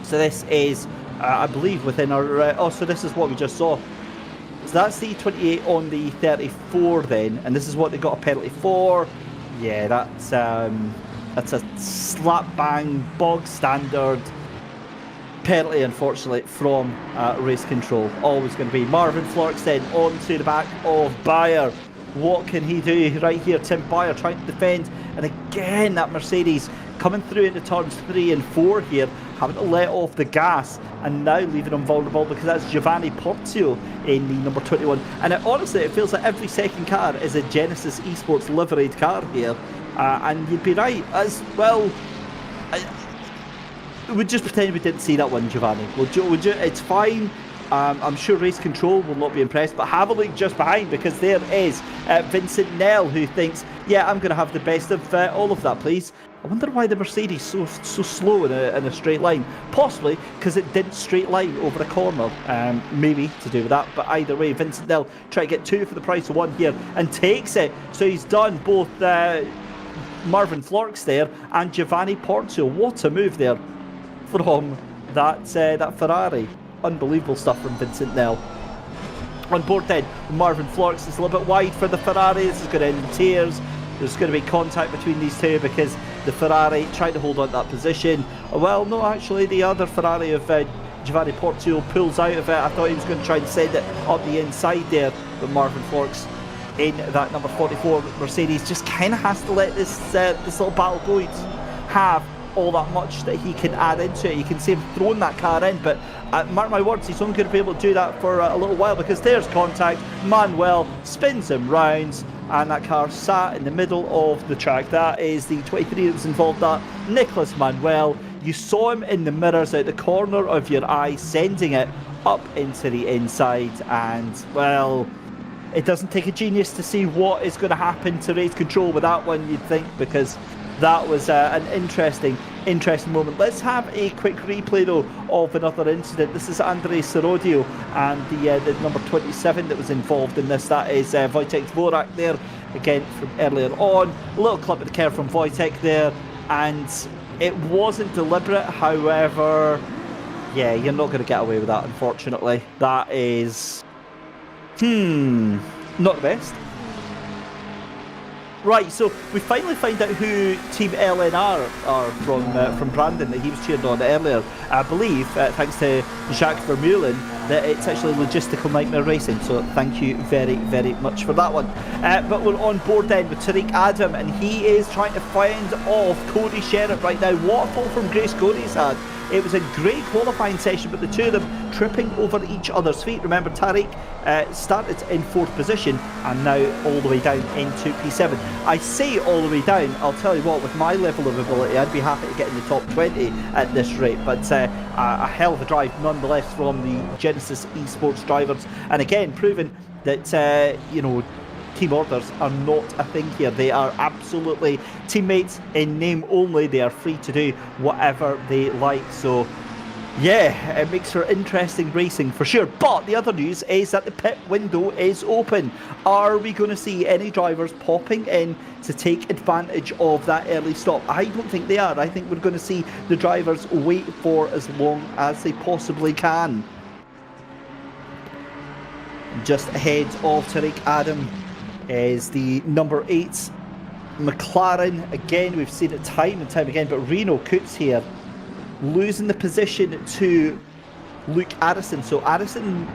[SPEAKER 1] So this is, I believe, within our... so this is what we just saw. So that's the 28 on the 34 then, and this is what they got a penalty for. Yeah, that's a slap bang, bog standard penalty, unfortunately, from race control. Always going to be. Marvin Florks then onto the back of Bayer. What can he do right here? Tim Bayer trying to defend, and again that Mercedes coming through into turns 3 and 4 here, having to let off the gas and now leaving him vulnerable because that's Giovanni Portio in the number 21. And honestly, it feels like every second car is a Genisus Esports liveried car here. And you'd be right as well. We'll just pretend we didn't see that one, Giovanni. It's fine. I'm sure race control will not be impressed, but have a look just behind, because there is Vincent Nell, who thinks, yeah, I'm going to have the best of all of that, please. I wonder why the Mercedes so slow in a straight line. Possibly because it didn't straight line over a corner. Maybe to do with that. But either way, Vincent Nell try to get 2 for the price of 1 here and takes it. So he's done both Marvin Florks there and Giovanni Portio. What a move there from that Ferrari. Unbelievable stuff from Vincent Nell. On board then, Marvin Florks is a little bit wide for the Ferrari. This is going to end in tears. There's going to be contact between these two because the Ferrari tried to hold on to that position. Well, no, actually, the other Ferrari of Giovanni Portio pulls out of it. I thought he was going to try and send it up the inside there, but Marvin Florks in that number 44 Mercedes just kind of has to let this little battle go. He's have all that much that he can add into it. You can see him throwing that car in, but mark my words, he's only going to be able to do that for a little while, because there's contact. Manuel spins him round, and that car sat in the middle of the track. That is the 23 that was involved. That Nicholas Manuel, you saw him in the mirrors out the corner of your eye, sending it up into the inside, and well, it doesn't take a genius to see what is going to happen to race control with that one, you'd think, because that was an interesting moment. Let's have a quick replay though of another incident. This is Andrei Serodio and the number 27 that was involved in this. That is Wojtek Dvorak there, again from earlier on. A little clip of the curve from Wojtek there, and it wasn't deliberate. However, yeah, you're not going to get away with that, unfortunately. That is not the best. Right, so we finally find out who Team LNR are from Brandon that he was cheering on earlier. I believe, thanks to Jacques Vermeulen, that it's actually Logistical Nightmare Racing, so thank you very, very much for that one. But we're on board then with Tariq Adam, and he is trying to find off Cody Sherritt right now. What a fall from Grace Cody's had. It was a great qualifying session, but the two of them tripping over each other's feet. Remember, Tariq started in 4th position and now all the way down into P7. I say all the way down, I'll tell you what, with my level of ability, I'd be happy to get in the top 20 at this rate, but a hell of a drive nonetheless from the Genisus Esports drivers. And again, proving that, you know, team orders are not a thing here. They are absolutely teammates in name only. They are free to do whatever they like. So yeah, it makes for interesting racing for sure. But the other news is that the pit window is open. Are we going to see any drivers popping in to take advantage of that early stop? I don't think they are. I think we're going to see the drivers wait for as long as they possibly can. Just ahead of Tariq Adam is the number 8 McLaren. Again, we've seen it time and time again, but Reno Coots here losing the position to Luke Addison. So Addison,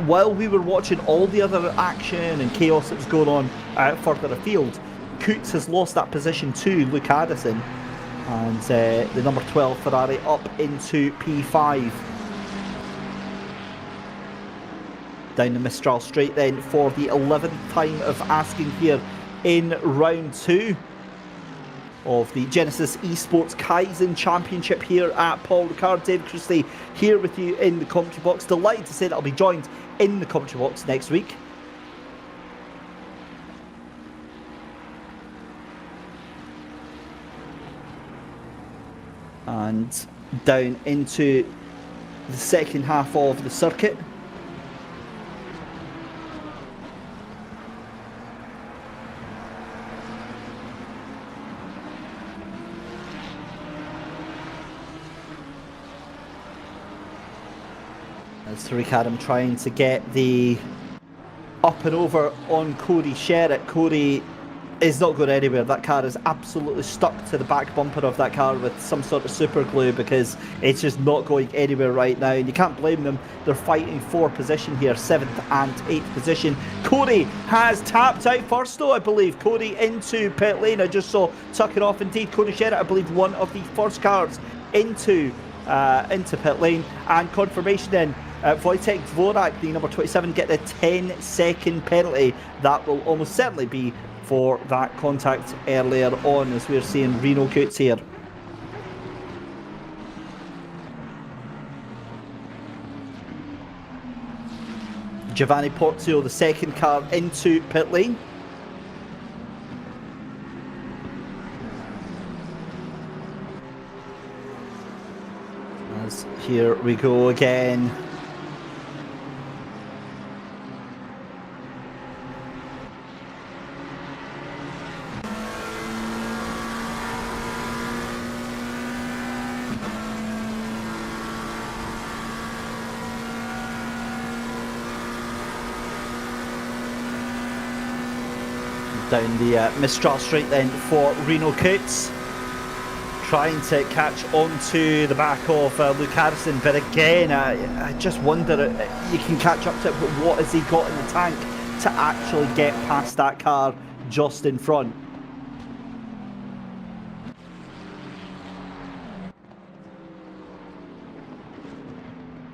[SPEAKER 1] while we were watching all the other action and chaos that was going on further afield, Coots has lost that position to Luke Addison, and the number 12 Ferrari up into P5. Down the Mistral Straight then for the 11th time of asking here in round 2 of the Genisus Esports Kaizen Championship here at Paul Ricard. David Christie here with you in the commentary box. Delighted to say that I'll be joined in the commentary box next week. And down into the second half of the circuit. As Ricard trying to get the up and over on Cody Sherritt. Cody is not going anywhere. That car is absolutely stuck to the back bumper of that car with some sort of super glue because it's just not going anywhere right now, and you can't blame them. They're fighting for position here, 7th and 8th position. Cody has tapped out first though, I believe. Cody into pit lane. I just saw tuck it off indeed. Cody Sherritt, I believe, one of the first cars into pit lane, and confirmation then. Wojtek Dvorak, the number 27, get the 10-second penalty. That will almost certainly be for that contact earlier on, as we're seeing Reno Coots here. Giovanni Porzio, the second car into pit lane. As here we go again. Down the Mistral Straight then for Reno Coots, trying to catch onto the back of Luke Harrison, but again I just wonder, you can catch up to it, but what has he got in the tank to actually get past that car just in front?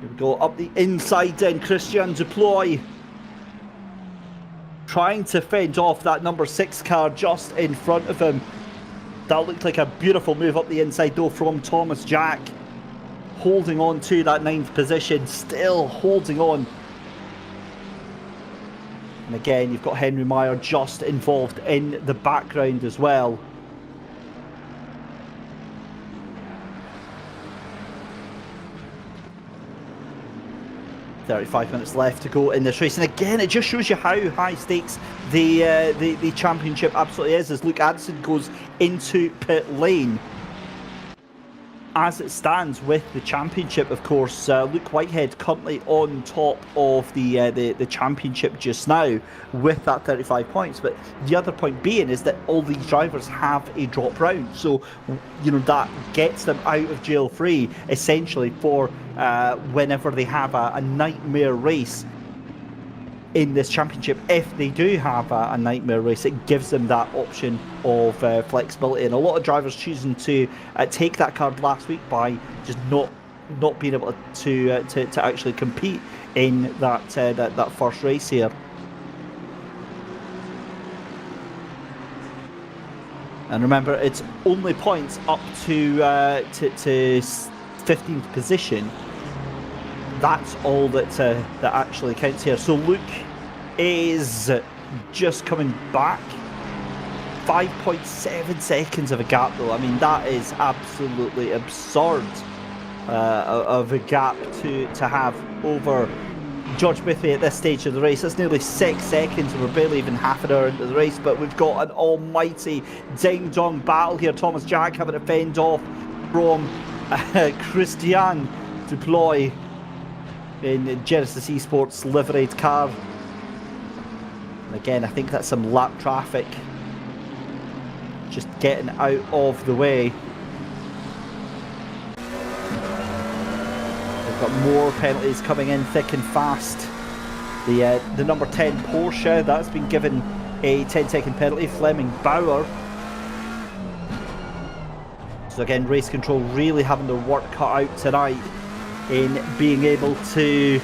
[SPEAKER 1] Here we go, up the inside then, Christian Deploy trying to fend off that number 6 car just in front of him. That looked like a beautiful move up the inside though from Thomas Jack. Holding on to that 9th position, still holding on. And again, you've got Henry Meyer just involved in the background as well. 35 minutes left to go in this race, and again it just shows you how high stakes the championship absolutely is, as Luke Addison goes into pit lane. As it stands with the championship, of course, Luke Whitehead currently on top of the championship just now with that 35 points. But the other point being is that all these drivers have a drop round, so you know that gets them out of jail free essentially for whenever they have a nightmare race in this championship. If they do have a nightmare race, it gives them that option of flexibility, and a lot of drivers choosing to take that card last week by just not being able to actually compete in that first race here. And remember, it's only points up to 15th position. That's all that actually counts here. So Luke is just coming back. 5.7 seconds of a gap though. I mean, that is absolutely absurd of a gap to have over George Bithby at this stage of the race. That's nearly 6 seconds, and we're barely even half an hour into the race, but we've got an almighty ding-dong battle here. Thomas Jack having to fend off from Christian Deploy in Genisus Esports liveried car. And again, I think that's some lap traffic just getting out of the way. We've got more penalties coming in thick and fast. The number 10 Porsche, that's been given a 10-second penalty. Fleming Bauer. So again, race control really having their work cut out tonight in being able to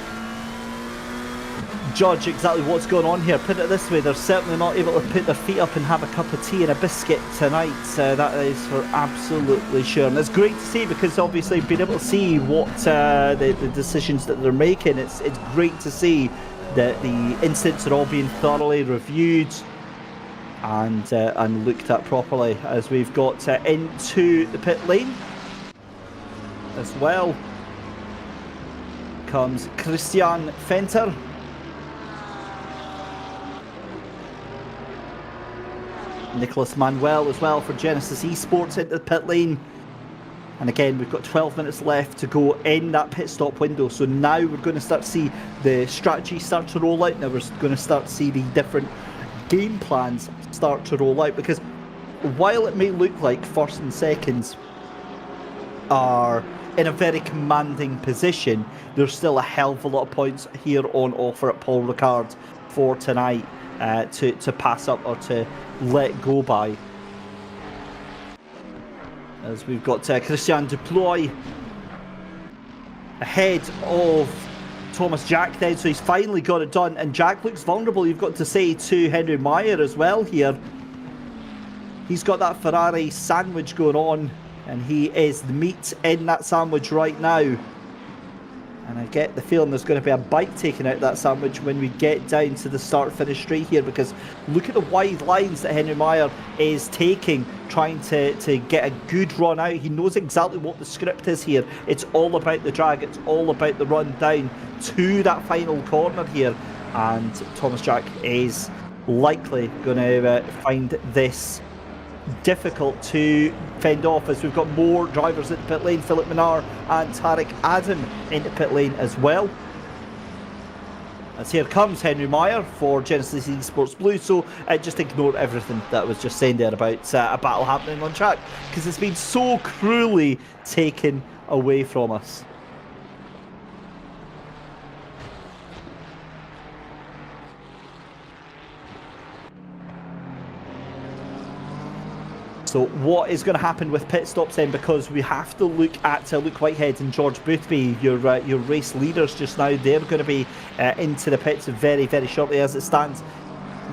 [SPEAKER 1] judge exactly what's going on here. Put it this way, they're certainly not able to put their feet up and have a cup of tea and a biscuit tonight. That is for absolutely sure, and it's great to see, because obviously being able to see what the decisions that they're making, it's great to see that the incidents are all being thoroughly reviewed and looked at properly, as we've got into the pit lane as well. Comes Christian Fenter. Nicholas Manuel as well for Genisus Esports into the pit lane. And again, we've got 12 minutes left to go in that pit stop window. So now we're going to start to see the strategy start to roll out. Now we're going to start to see the different game plans start to roll out. Because while it may look like first and seconds are in a very commanding position, there's still a hell of a lot of points here on offer at Paul Ricard for tonight to pass up or to let go by. As we've got Christian Deploy ahead of Thomas Jack then, so he's finally got it done, and Jack looks vulnerable, you've got to say, to Henry Meyer as well here. He's got that Ferrari sandwich going on, and he is the meat in that sandwich right now. And I get the feeling there's going to be a bite taken out of that sandwich when we get down to the start-finish straight here, because look at the wide lines that Henry Meyer is taking, trying to get a good run out. He knows exactly what the script is here. It's all about the drag. It's all about the run down to that final corner here. And Thomas Jack is likely going to find this difficult to fend off, as we've got more drivers at the pit lane. Philip Minar and Tarek Adam into pit lane as well. As here comes Henry Meyer for Genisus Esports Blue. So just ignore everything that was just saying there about a battle happening on track, because it's been so cruelly taken away from us. So what is going to happen with pit stops then? Because we have to look at Luke Whitehead and George Boothby, your race leaders just now. They're going to be into the pits very, very shortly. As it stands,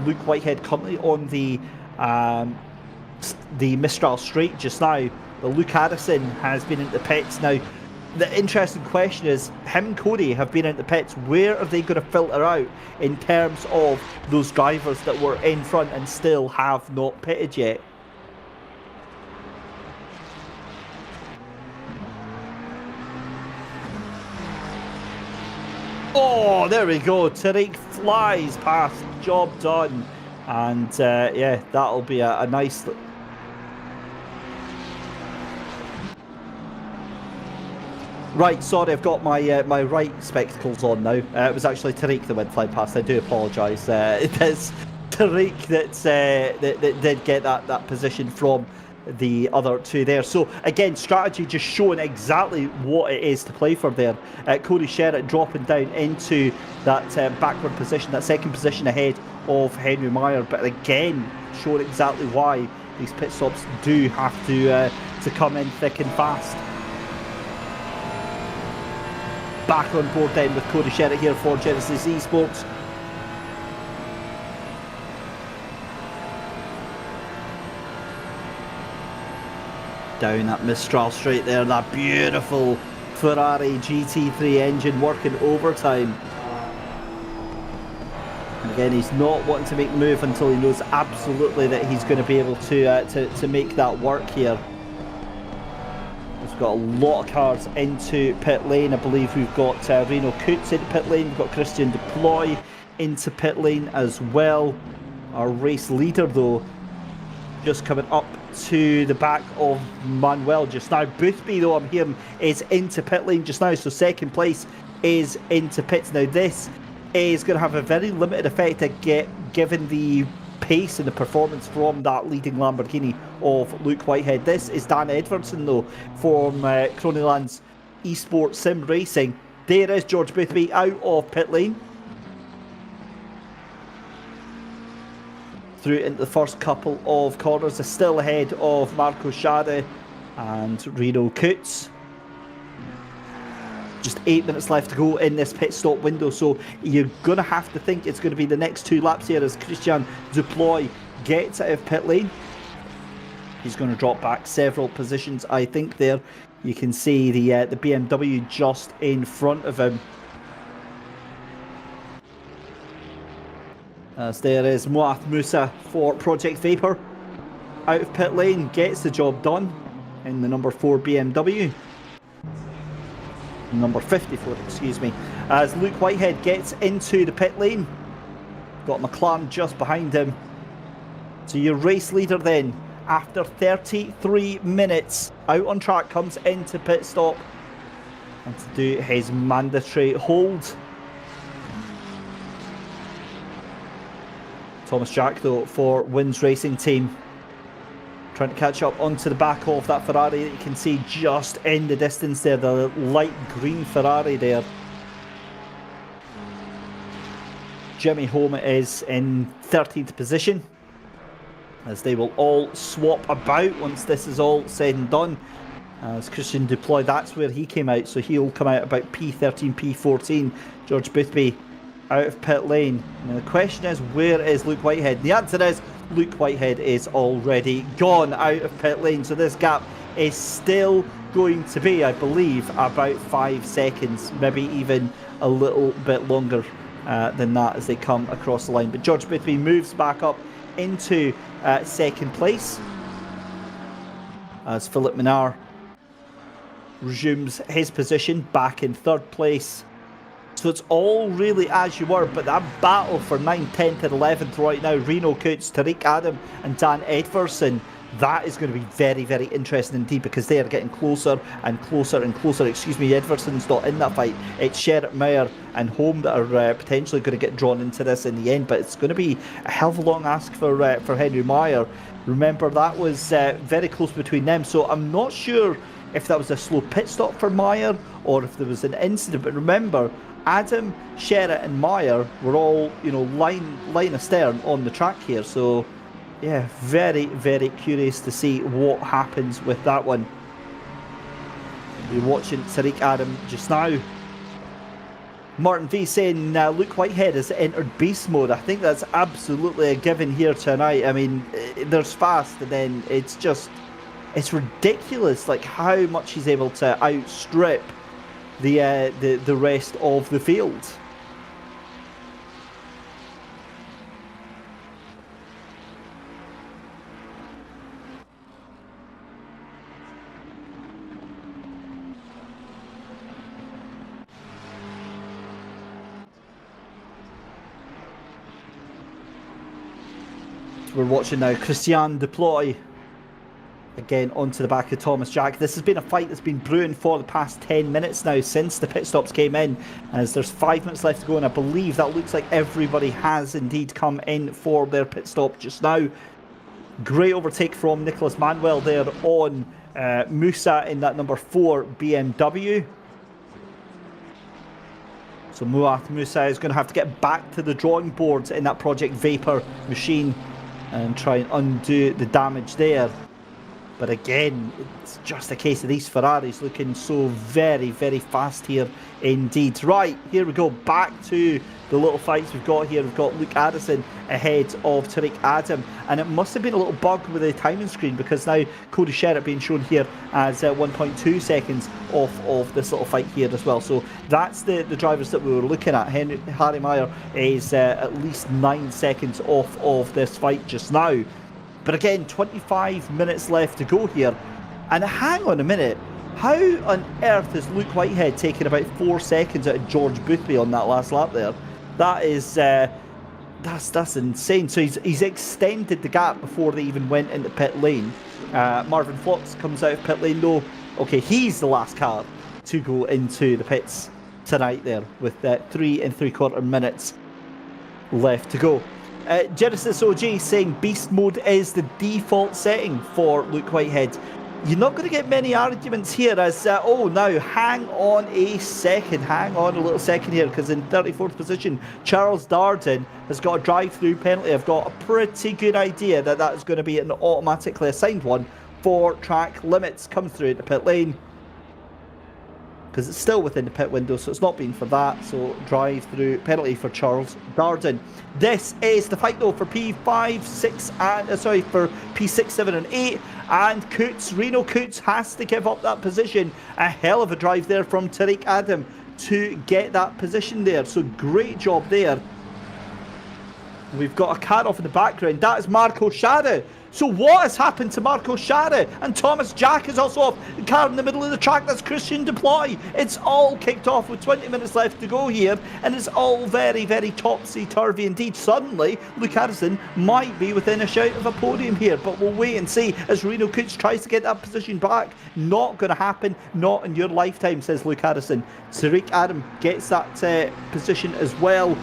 [SPEAKER 1] Luke Whitehead currently on the Mistral Straight just now. But Luke Addison has been into the pits. Now, the interesting question is, him and Cody have been into the pits. Where are they going to filter out in terms of those drivers that were in front and still have not pitted yet? Oh, there we go. Tariq flies past. Job done. And yeah, that'll be a nice... Right, sorry, I've got my my right spectacles on now. It was actually Tariq that went flying past. I do apologise. It is Tariq that did get that position from the other two there. So again, strategy just showing exactly what it is to play for there. Cody Sherritt dropping down into that backward position, that second position ahead of Henry Meyer, but again showing exactly why these pit stops do have to come in thick and fast. Back on board then with Cody Sherritt here for Genisus Esports. Down that Mistral Straight there, that beautiful Ferrari GT3 engine working overtime. And again, he's not wanting to make the move until he knows absolutely that he's going to be able to make that work here. We've got a lot of cars into pit lane. I believe we've got Reno Coots into pit lane. We've got Christian Deploy into pit lane as well. Our race leader though, just coming up to the back of Manuel just now. Boothby though, I'm hearing, is into pit lane just now, so second place is into pits. Now this is going to have a very limited effect given the pace and the performance from that leading Lamborghini of Luke Whitehead. This is Dan Edwardson though from Cronyland's Esports Sim Racing. There is George Boothby out of pit lane. Through into the first couple of corners, is still ahead of Marco Schade and Reno Coots. Just 8 minutes left to go in this pit stop window, so you're going to have to think it's going to be the next two laps here as Christian Deploy gets out of pit lane. He's going to drop back several positions, I think there. You can see the BMW just in front of him. As there is Moath Musa for Project Vapor. Out of pit lane, gets the job done in the number 4 BMW. Number 54, excuse me. As Luke Whitehead gets into the pit lane. Got McLaren just behind him. So your race leader then, after 33 minutes. Out on track, comes into pit stop and to do his mandatory hold. Thomas Jack, though, for Wins Racing Team, trying to catch up onto the back of that Ferrari that you can see just in the distance there, the light green Ferrari there. Jimmy Home is in 13th position, as they will all swap about once this is all said and done. As Christian Duploy, that's where he came out, so he'll come out about P13, P14. George Boothby out of pit lane. Now the question is, where is Luke Whitehead? The answer is, Luke Whitehead is already gone out of pit lane, so this gap is still going to be, I believe, about 5 seconds, maybe even a little bit longer than that as they come across the line. But George Boothby moves back up into second place as Philip Minnaar resumes his position back in third place. So it's all really as you were, but that battle for 9th, 10th and 11th right now, Reno Coots, Tariq Adam and Dan Edverson, that is going to be very, very interesting indeed, because they are getting closer and closer and closer. Excuse me, Edverson's not in that fight. It's Sherritt Meyer and Home that are potentially going to get drawn into this in the end, but it's going to be a hell of a long ask for Henry Meyer. Remember, that was very close between them, so I'm not sure if that was a slow pit stop for Meyer or if there was an incident, but remember, Adam, Sherritt and Meyer were all, line astern on the track here. So, yeah, very, very curious to see what happens with that one. You're watching Tariq Adam just now. Martin V saying Luke Whitehead has entered beast mode. I think that's absolutely a given here tonight. I mean, there's fast, and then it's ridiculous, like how much he's able to outstrip the rest of the field. So we're watching now Christian Deploy again onto the back of Thomas Jack. This has been a fight that's been brewing for the past 10 minutes now since the pit stops came in, as there's 5 minutes left to go, and I believe that looks like everybody has indeed come in for their pit stop just now. Great overtake from Nicholas Manuel there on Musa in that number 4 BMW. So Muath Musa is going to have to get back to the drawing board in that Project Vapor machine and try and undo the damage there. But again, it's just a case of these Ferraris looking so very, very fast here indeed. Right, here we go, back to the little fights we've got here. We've got Luke Addison ahead of Tariq Adam, and it must have been a little bug with the timing screen, because now Cody Sherritt being shown here as 1.2 seconds off of this little fight here as well. So that's the drivers that we were looking at. Harry Meyer is at least 9 seconds off of this fight just now. But again, 25 minutes left to go here. And hang on a minute, how on earth is Luke Whitehead taking about 4 seconds out of George Boothby on that last lap there? That is, that's insane. So he's extended the gap before they even went into pit lane. Marvin Fox comes out of pit lane though. Okay, he's the last car to go into the pits tonight there, with 3 3/4 minutes left to go. Genisus OG saying beast mode is the default setting for Luke Whitehead. You're not going to get many arguments here, as oh, now hang on a little second here, because in 34th position Charles Darden has got a drive-through penalty. I've got a pretty good idea that is going to be an automatically assigned one for track limits. Come through the pit lane, because it's still within the pit window, so it's not been for that. So drive-through penalty for Charles Darden. This is the fight though for P5, 6 and for P6, 7 and 8, and Coots, Reno Coots has to give up that position. A hell of a drive there from Tariq Adam to get that position there. So great job there. We've got a car off in the background. That is Marco Schade. So what has happened to Marco Schara? And Thomas Jack is also off. The car in the middle of the track, that's Christian Deploy. It's all kicked off with 20 minutes left to go here, and it's all very, very topsy-turvy indeed. Suddenly, Luke Harrison might be within a shout of a podium here, but we'll wait and see as Reno Coots tries to get that position back. Not going to happen, not in your lifetime, says Luke Harrison. Tariq Adam gets that position as well.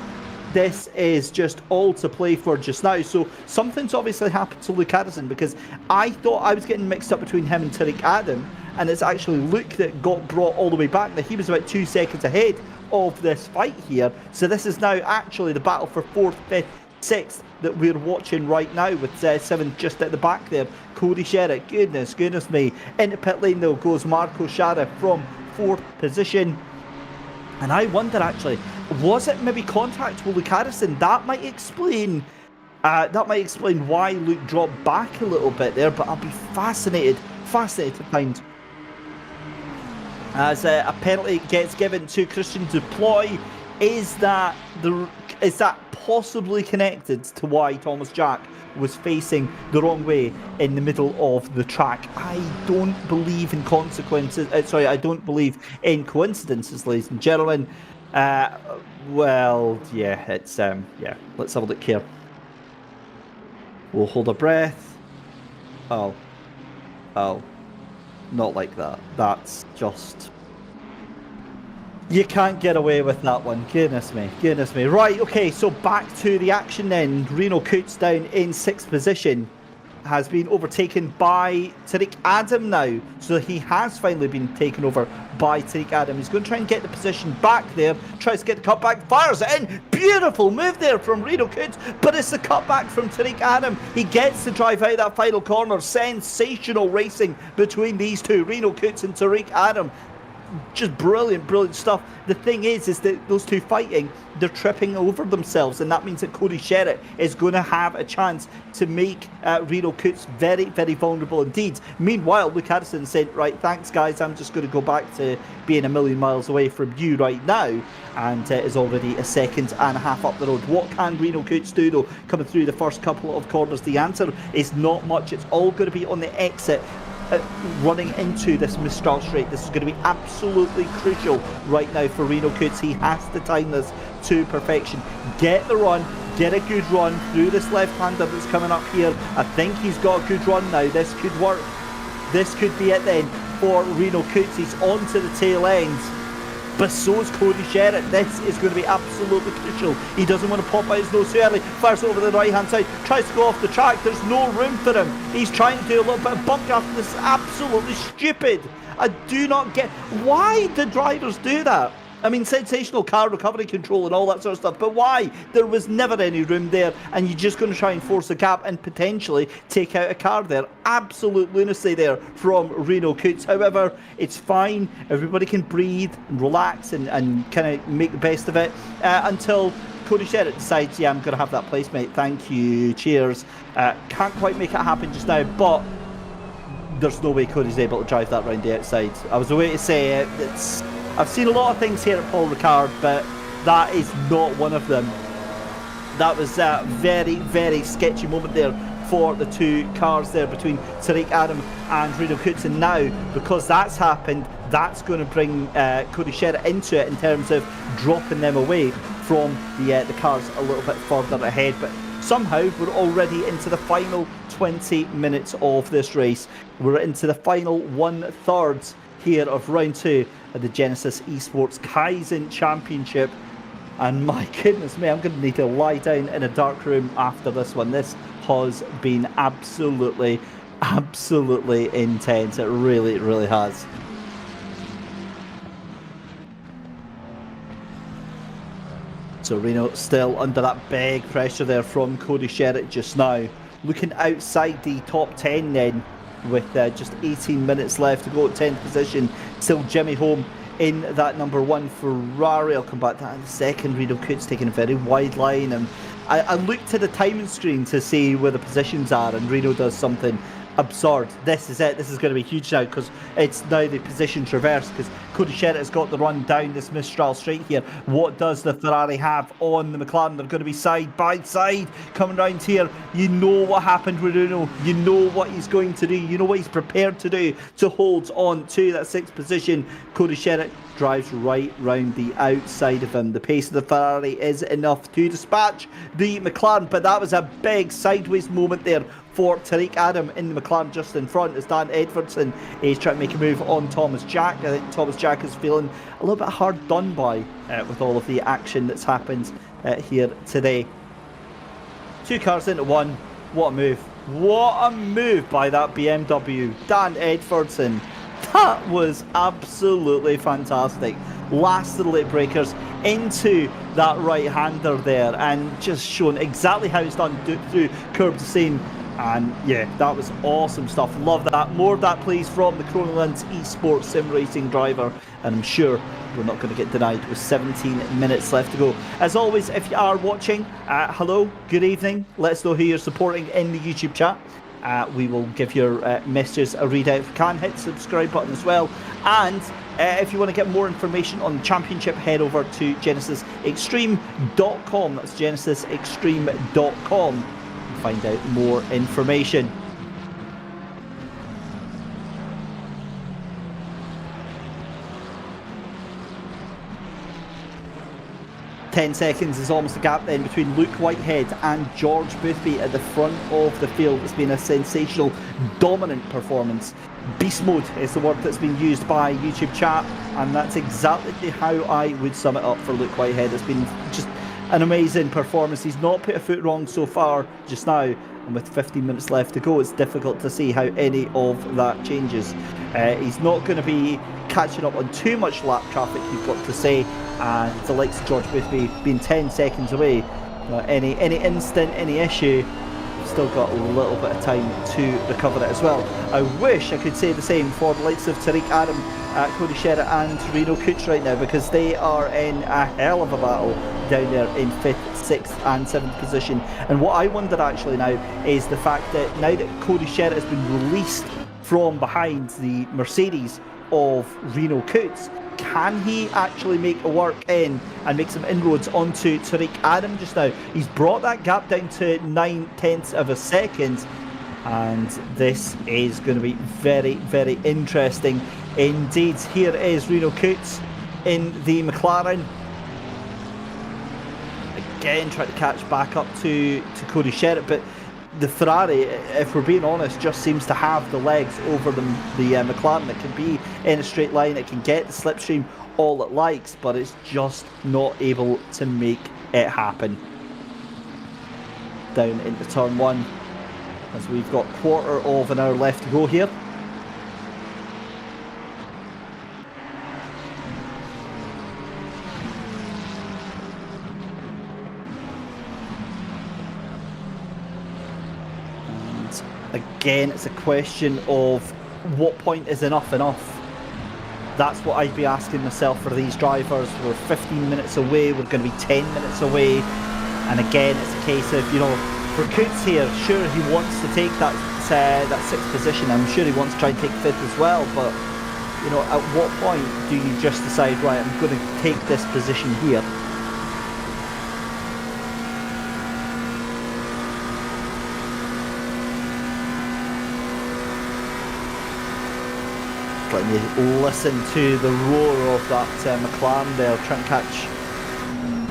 [SPEAKER 1] This is just all to play for just now. So something's obviously happened to Luke Harrison, because I thought I was getting mixed up between him and Tariq Adam, and it's actually Luke that got brought all the way back. Now, he was about 2 seconds ahead of this fight here. So this is now actually the battle for 4th, 5th, 6th that we're watching right now, with 7 just at the back there. Cody Sherritt, goodness me. Into pit lane though goes Marco Schara from 4th position. And I wonder, actually, was it maybe contact with Luke Harrison? That might explain why Luke dropped back a little bit there, but I'll be fascinated to find. As a penalty gets given to Christian Deploy, is that possibly connected to why Thomas Jack was facing the wrong way in the middle of the track? I don't believe in consequences. I don't believe in coincidences, ladies and gentlemen. Well, yeah, it's yeah. Let's have a look here. We'll hold our breath. Oh, not like that. That's just. You can't get away with that one. Goodness me. Right, okay, so back to the action then. Reno Coots down in 6th position. Has been overtaken by Tariq Adam now. So he has finally been taken over by Tariq Adam. He's going to try and get the position back there. Tries to get the cutback, fires it in. Beautiful move there from Reno Coots, but it's the cutback from Tariq Adam. He gets to drive out that final corner. Sensational racing between these two, Reno Coots and Tariq Adam. Just brilliant stuff. The thing is that those two fighting, they're tripping over themselves, and that means that Cody Sherritt is going to have a chance to make Reno Coots very, very vulnerable indeed. Meanwhile, Luke Harrison said, right, thanks guys, I'm just going to go back to being a million miles away from you right now, and is already 1.5 seconds up the road. What can Reno Coots do though, coming through the first couple of corners? The answer is not much. It's all going to be on the exit. Running into this Mistral straight. This is going to be absolutely crucial right now for Reno Coots. He has to time this to perfection. Get the run, get a good run through this left-hander that's coming up here. I think he's got a good run now. This could work. This could be it then for Reno Coots. He's on to the tail end. But so is Cody Sherritt. This is going to be absolutely crucial. He doesn't want to pop out his nose too early. Fires over the right hand side. Tries to go off the track. There's no room for him. He's trying to do a little bit of bump after this. Absolutely stupid. I do not get why the drivers do that. I mean, sensational car recovery control and all that sort of stuff, but why? There was never any room there, and you're just going to try and force a gap and potentially take out a car there. Absolute lunacy there from Reno Coots. However, it's fine. Everybody can breathe and relax and kind of make the best of it until Cody Sherritt decides, yeah, I'm going to have that place, mate. Thank you. Cheers. Can't quite make it happen just now, but there's no way Cody's able to drive that round the outside. I was away to say it. I've seen a lot of things here at Paul Ricard, but that is not one of them. That was a very, very sketchy moment there for the two cars there between Tariq Adam and Reno Coots. And now, because that's happened, that's going to bring Cody Sherritt into it in terms of dropping them away from the cars a little bit further ahead. But somehow we're already into the final 20 minutes of this race. We're into the final 1/3 here of round 2 of the Genisus Esports Kaizen Championship. And my goodness me, I'm going to need to lie down in a dark room after this one. This has been absolutely intense. It really has. So Reno still under that big pressure there from Cody Sherritt just now. Looking outside the top 10 then, with just 18 minutes left to go at 10th position. Still Jimmy Home in that number 1 Ferrari. I'll come back to that in a second. Reno Coots taking a very wide line, and I looked at the timing screen to see where the positions are, and Reno does something absurd. This is it. This is going to be huge now because it's now the position traverse because Cody Sherritt has got the run down this Mistral straight here. What does the Ferrari have on the McLaren? They're going to be side by side coming round here. You know what happened with Uno. You know what he's going to do. You know what he's prepared to do to hold on to that 6th position. Cody Sherritt drives right round the outside of him. The pace of the Ferrari is enough to dispatch the McLaren, but that was a big sideways moment there for Tariq Adam in the McLaren just in front as Dan Edwardson is trying to make a move on Thomas Jack. I think Thomas Jack is feeling a little bit hard done by with all of the action that's happened here today. 2 cars into one. What a move. What a move by that BMW. Dan Edwardson. That was absolutely fantastic. Last of the late breakers into that right-hander there and just showing exactly how it's done through curb to scene. And yeah, that was awesome stuff. Love that. More of that, please, from the Chronolands Esports Sim Racing driver. And I'm sure we're not going to get denied with 17 minutes left to go. As always, if you are watching, hello, good evening. Let us know who you're supporting in the YouTube chat. We will give your messages a readout if you can. Hit the subscribe button as well. And if you want to get more information on the championship, head over to GenisisExtreme.com. That's GenisisExtreme.com. Find out more information. Ten seconds is almost the gap then between Luke Whitehead and George Boothby at the front of the field. It's been a sensational, dominant performance. Beast mode is the word that's been used by YouTube chat, and that's exactly how I would sum it up for Luke Whitehead. It's been just an amazing performance. He's not put a foot wrong so far just now, and with 15 minutes left to go, it's difficult to see how any of that changes. He's not going to be catching up on too much lap traffic, you've got to say, and the likes of George Boothby being 10 seconds away. Any instant, any issue, still got a little bit of time to recover it as well. I wish I could say the same for the likes of Tariq Adam, Cody Sherritt and Reno Cooch right now, because they are in a hell of a battle down there in 5th, 6th and 7th position. And what I wonder actually now is the fact that now that Cody Sherritt has been released from behind the Mercedes of Reno Coots, can he actually make a work in and make some inroads onto Tariq Adam just now? He's brought that gap down to 9/10 of a second, and this is going to be very, very interesting indeed. Here is Reno Coots in the McLaren. Again, trying to catch back up to Cody Sherritt, but the Ferrari, if we're being honest, just seems to have the legs over the McLaren. It can be in a straight line, it can get the slipstream all it likes, but it's just not able to make it happen. Down into turn 1, as we've got quarter of an hour left to go here. Again, it's a question of what point is enough. That's what I'd be asking myself for these drivers. We're 15 minutes away, we're going to be 10 minutes away. And again, it's a case of, for Coots here, sure, he wants to take that 6th position. I'm sure he wants to try and take 5th as well. But, at what point do you just decide, right, I'm going to take this position here? Let me listen to the roar of that McLaren there, trying to catch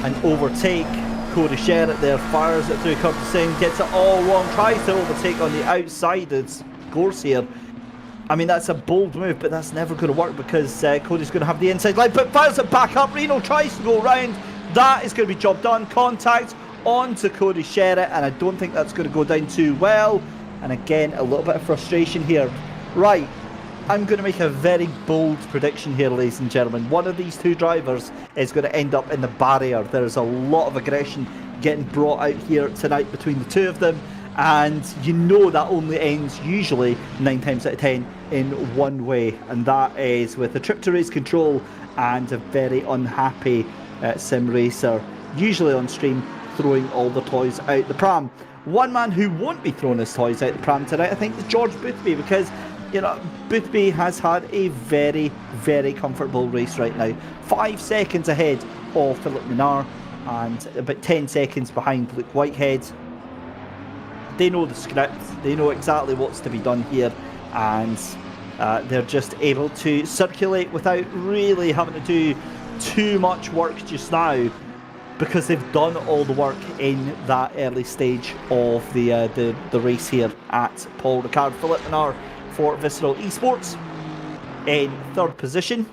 [SPEAKER 1] and overtake. Cody Sherritt there, fires it through curb to scene, gets it all wrong, tries to overtake on the outside. It's course here. I mean, that's a bold move, but that's never going to work because Cody's going to have the inside line, but fires it back up. Reno tries to go round. That is going to be job done. Contact onto Cody Sherritt, and I don't think that's going to go down too well. And again, a little bit of frustration here. Right. I'm going to make a very bold prediction here, ladies and gentlemen. One of these two drivers is going to end up in the barrier. There's a lot of aggression getting brought out here tonight between the two of them. And that only ends usually 9 times out of 10 in one way. And that is with a trip to race control and a very unhappy sim racer, usually on stream, throwing all the toys out the pram. One man who won't be throwing his toys out the pram tonight, I think, is George Boothby, because, you know, Boothby has had a very, very comfortable race right now. 5 seconds ahead of Philip Minnaar and about 10 seconds behind Luke Whitehead. They know the script, they know exactly what's to be done here, and they're just able to circulate without really having to do too much work just now, because they've done all the work in that early stage of the race here at Paul Ricard. Philip Minnaar for Visceral Esports in 3rd position.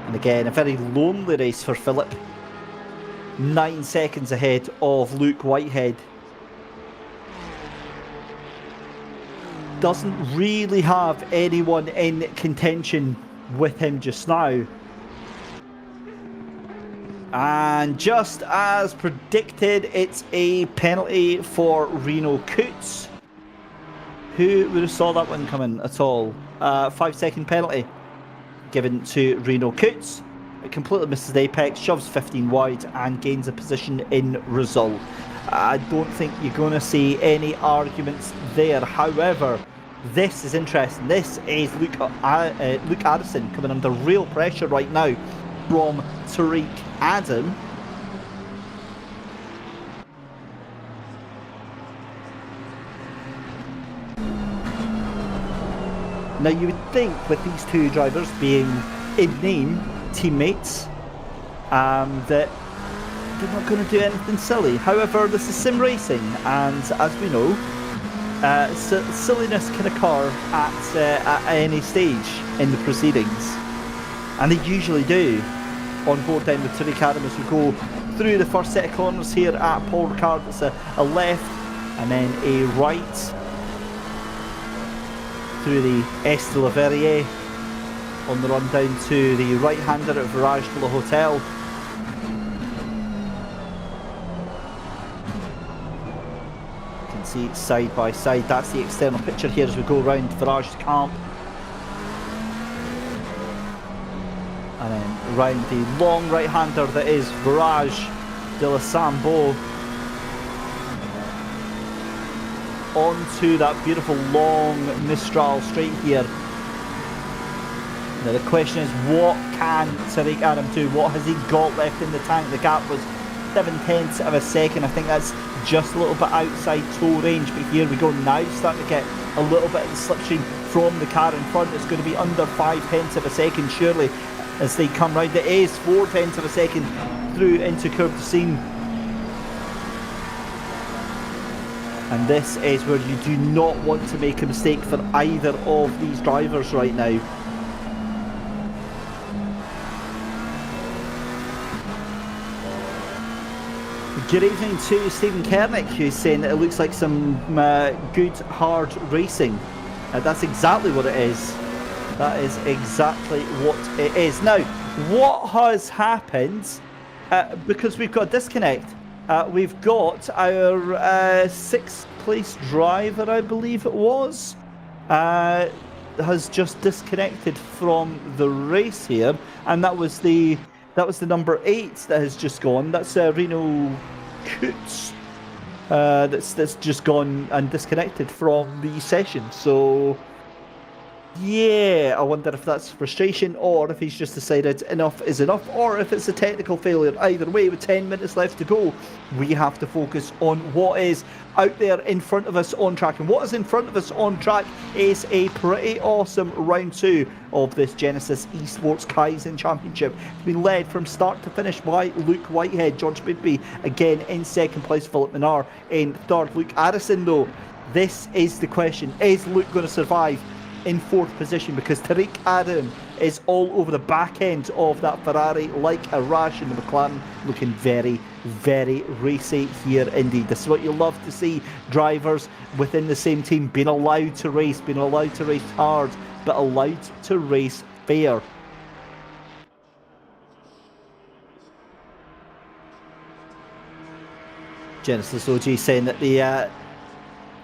[SPEAKER 1] And again, a very lonely race for Philip. 9 seconds ahead of Luke Whitehead. Doesn't really have anyone in contention with him just now. And just as predicted, it's a penalty for Reno Coots. Who would have saw that one coming at all? 5-second penalty given to Reno Coots. It completely misses the apex, shoves 15 wide and gains a position in result. I don't think you're going to see any arguments there. However, this is interesting. This is Luke Addison coming under real pressure right now from Tariq Adam. Now you would think with these two drivers being in name teammates that they're not going to do anything silly. However, this is sim racing, and as we know, silliness can occur at any stage in the proceedings, and they usually do. On board down with Tariq Adam as we go through the first set of corners here at Paul Ricard. It's a left and then a right through the Est de la Verrier on the run down to the right-hander at Virage de la Hotel. You can see side by side. That's the external picture here as we go around Virage Camp. And then round the long right-hander that is Virage de la Sambo. Onto that beautiful long Mistral straight here. Now the question is, what can Tariq Adam do? What has he got left in the tank? The gap was 0.7 of a second. I think that's just a little bit outside tow range, but here we go now, starting to get a little bit of the slipstream from the car in front. It's going to be under 0.5 of a second surely as they come round. It is 0.4 of a second through into Curve de Seine. And this is where you do not want to make a mistake for either of these drivers right now. Good evening to Stephen Kernick, who's saying that it looks like some good hard racing. That's exactly what it is. That is exactly what it is. Now, what has happened, because we've got a disconnect, we've got our 6th place driver, I believe it was, has just disconnected from the race here, and that was the number 8 that has just gone. That's Reno Coots. That's just gone and disconnected from the session. So yeah, I wonder if that's frustration or if he's just decided enough is enough, or if it's a technical failure. Either way, with 10 minutes left to go, we have to focus on what is out there in front of us on track. And what is in front of us on track is a pretty awesome round 2 of this Genisus Esports Kaizen Championship. It's been led from start to finish by Luke Whitehead. George Bidby again in 2nd place, Philip Minnaar in 3rd. Luke Addison though, this is the question. Is Luke going to survive in 4th position, because Tariq Adam is all over the back end of that Ferrari like a rash, in the McLaren looking very, very racy here indeed. This is what you love to see, drivers within the same team being allowed to race hard, but allowed to race fair. Genesis OG saying that the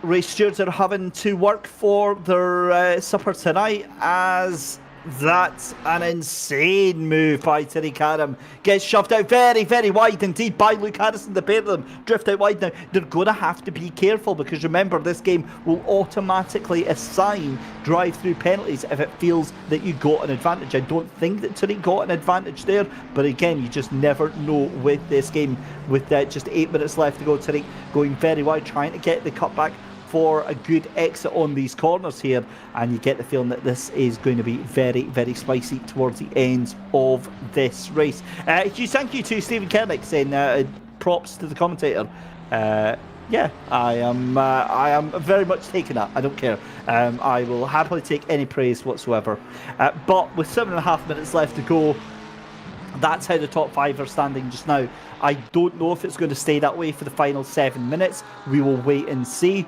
[SPEAKER 1] race stewards are having to work for their supper tonight, as That's an insane move by Tariq Adam. Gets shoved out very, very wide indeed by Luke Harrison. The pair of them drift out wide now. They're going to have to be careful because remember, this game will automatically assign drive-through penalties if it feels that you got an advantage. I don't think that Tariq got an advantage there, but again, you just never know with this game. With just 8 minutes left to go, Tariq going very wide, trying to get the cutback for a good exit on these corners here, and you get the feeling that this is going to be very, very spicy towards the end of this race. Thank you to Stephen Kernick saying props to the commentator. Yeah, I am very much taking that. I don't care. I will happily take any praise whatsoever. But with 7.5 minutes left to go, that's how the top 5 are standing just now. I don't know if it's going to stay that way for the final 7 minutes. We will wait and see.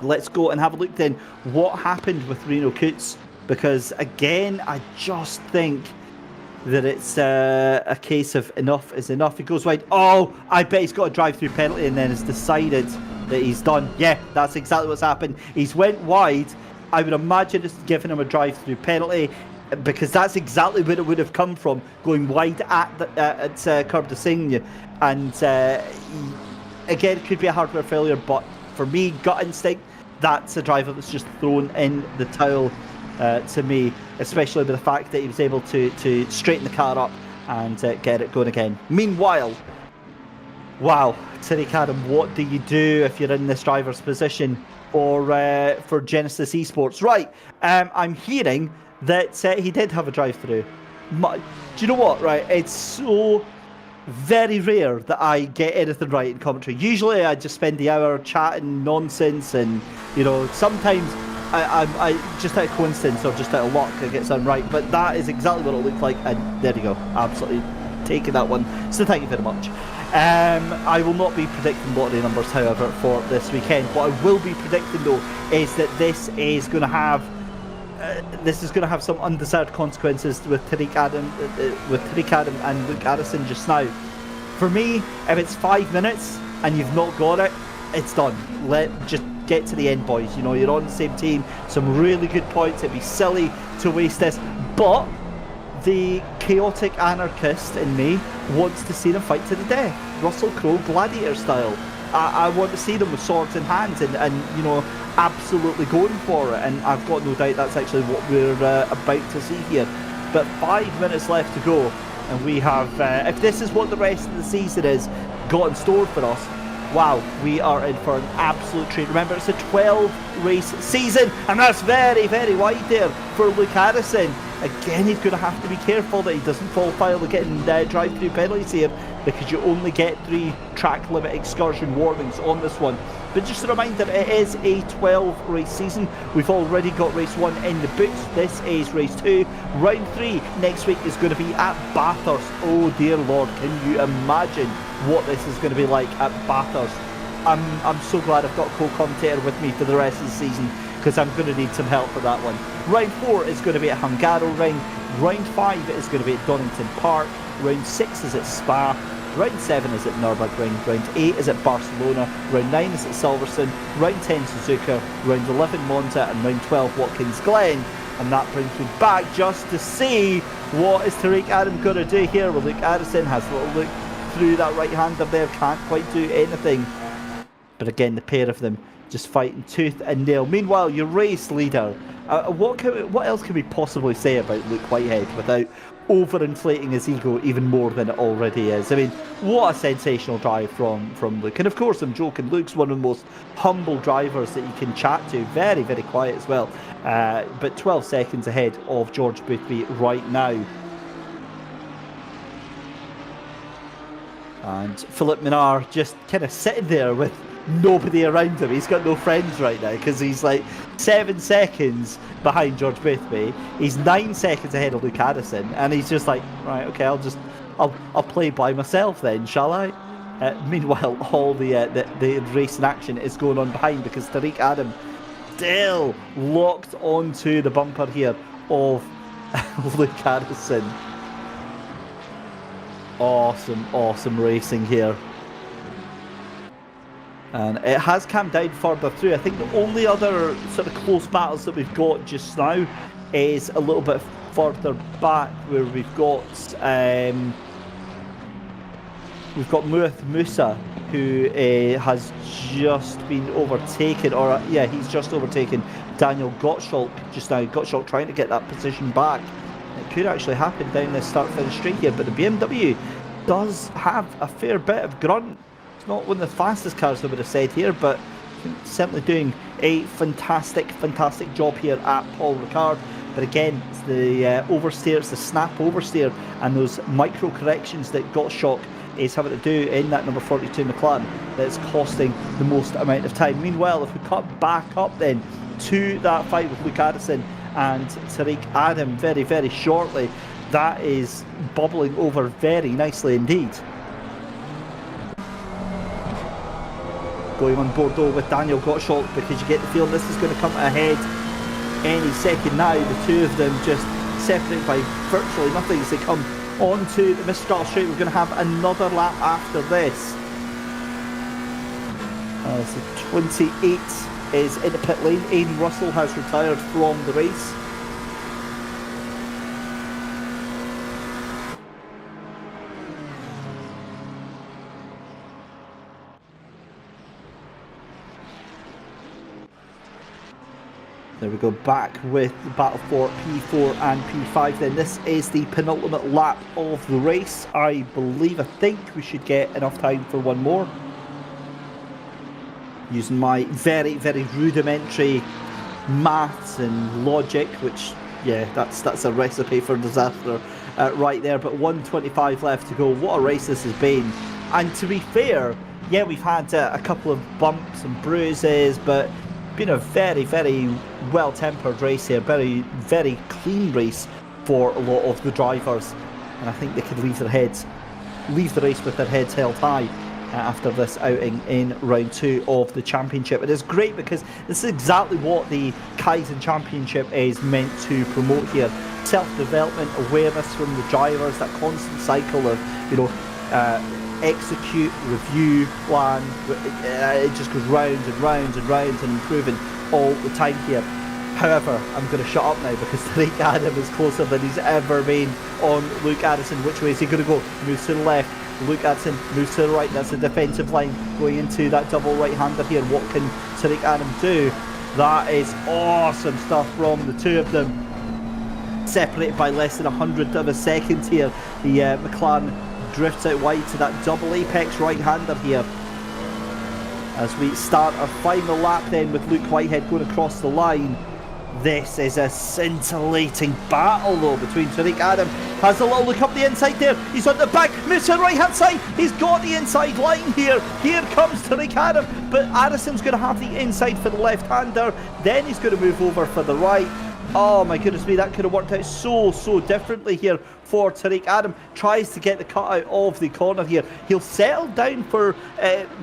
[SPEAKER 1] Let's go and have a look then what happened with Reno Coots, because again I just think that it's a case of enough is enough. He goes wide. Oh, I bet he's got a drive-through penalty and then has decided that he's done. Yeah, that's exactly what's happened. He's went wide. I would imagine it's given him a drive-through penalty, because that's exactly where it would have come from, going wide at Curb de Signe. And again, it could be a hardware failure, but for me, gut instinct, that's a driver that's just thrown in the towel to me, especially with the fact that he was able to straighten the car up and get it going again. Meanwhile, wow, Tariq Adam, what do you do if you're in this driver's position for Genisus Esports? Right, I'm hearing that he did have a drive-through. Do you know what, right? It's so very rare that I get anything right in commentary. Usually I just spend the hour chatting nonsense, and you know, sometimes I just out of coincidence or just out of luck I get something right, but that is exactly what it looked like, and there you go, absolutely taking that one, so thank you very much. I will not be predicting lottery numbers, however, for this weekend. What I will be predicting though is that this is going to have some undeserved consequences with Tariq Adam and Luke Harrison just now. For me, if it's 5 minutes and you've not got it, it's done. Just get to the end, boys. You know, you're on the same team. Some really good points. It'd be silly to waste this. But the chaotic anarchist in me wants to see them fight to the death. Russell Crowe gladiator style. I want to see them with swords in hands and you know, absolutely going for it, and I've got no doubt that's actually what we're about to see here. But 5 minutes left to go, and we have, if this is what the rest of the season is got in store for us, wow, we are in for an absolute treat. Remember, it's a 12 race season, and that's very, very wide there for Luke Harrison. Again, he's going to have to be careful that he doesn't fall foul of getting drive-through penalties here, because you only get 3 track limit excursion warnings on this one. But just a reminder, it is a 12 race season. We've already got race 1 in the books. This is race 2. Round 3 next week is going to be at Bathurst. Oh dear Lord, can you imagine what this is going to be like at Bathurst? I'm so glad I've got a co-commentator with me for the rest of the season, because I'm going to need some help for that one. Round 4 is going to be at Hungaroring. Round 5 is going to be at Donington Park. Round 6 is at Spa. Round 7 is at Nürburgring. Round 8 is at Barcelona. Round 9 is at Silverstone. Round 10 Suzuka. Round 11 Monza. And round 12 Watkins Glen. And that brings me back just to see what is Tariq Adam going to do here. Well, Luke Harrison has a little look through that right-hander there. Can't quite do anything. But again, the pair of them just fighting tooth and nail. Meanwhile, your race leader, what else can we possibly say about Luke Whitehead without overinflating his ego even more than it already is? I mean, what a sensational drive from Luke. And of course, I'm joking, Luke's one of the most humble drivers that you can chat to. Very, very quiet as well. But 12 seconds ahead of George Boothby right now. And Philippe Minard just kind of sitting there with nobody around him. He's got no friends right now, because he's like 7 seconds behind George Boothby. He's 9 seconds ahead of Luke Harrison, and he's just like, right, okay, I'll play by myself then, shall I? Meanwhile, all the race in action is going on behind, because Tariq Adam still locked onto the bumper here of Luke Harrison. Awesome racing here. And it has calmed down further through. I think the only other sort of close battles that we've got just now is a little bit further back, where we've got Musa, who has just been overtaken, or he's just overtaken Daniel Gottschalk just now. Gottschalk trying to get that position back. It could actually happen down this start-finish straight here, but the BMW does have a fair bit of grunt. It's not one of the fastest cars, I would have said here, but certainly doing a fantastic job here at Paul Ricard. But again, it's the oversteer, it's the snap oversteer, and those micro corrections that Gottschalk is having to do in that number 42 McLaren that's costing the most amount of time. Meanwhile, if we cut back up then to that fight with Luke Addison and Tariq Adam very shortly, that is bubbling over very nicely indeed. Going on Bordeaux with Daniel Gottschalk, because you get the feeling this is going to come ahead any second now. The two of them just separated by virtually nothing as they come onto the Mistral Straight. We're going to have another lap after this. As the 28 is in the pit lane. Aiden Russell has retired from the race. There we go, back with the battle for P4 and P5 then. This is the penultimate lap of the race. I think we should get enough time for one more. Using my very rudimentary maths and logic, which, yeah, that's a recipe for disaster right there. But 1:25 left to go. What a race this has been. And to be fair, yeah, we've had a couple of bumps and bruises, but been a very well-tempered race here, very clean race for a lot of the drivers, and I think they could leave the race with their heads held high after this outing in round 2 of the championship. It is great because this is exactly what the Kaizen Championship is meant to promote here: self-development, awareness from the drivers, that constant cycle of execute, review, plan. It just goes round and improving all the time here. However, I'm going to shut up now because Tariq Adam is closer than he's ever been on Luke Addison. Which way is he going to go? Moves to the left. Luke Addison moves to the right. That's the defensive line going into that double right-hander here. What can Tariq Adam do? That is awesome stuff from the two of them. Separated by less than 100th of a second here. The McLaren drifts out wide to that double apex right-hander here. As we start our final lap then with Luke Whitehead going across the line. This is a scintillating battle though between Tariq Adam. Has a little look up the inside there. He's on the back, moves to the right hand side. He's got the inside line here. Here comes Tariq Adam, but Addison's going to have the inside for the left-hander. Then he's going to move over for the right. Oh my goodness me, that could have worked out so differently here for Tariq Adam. Tries to get the cut out of the corner here. He'll settle down for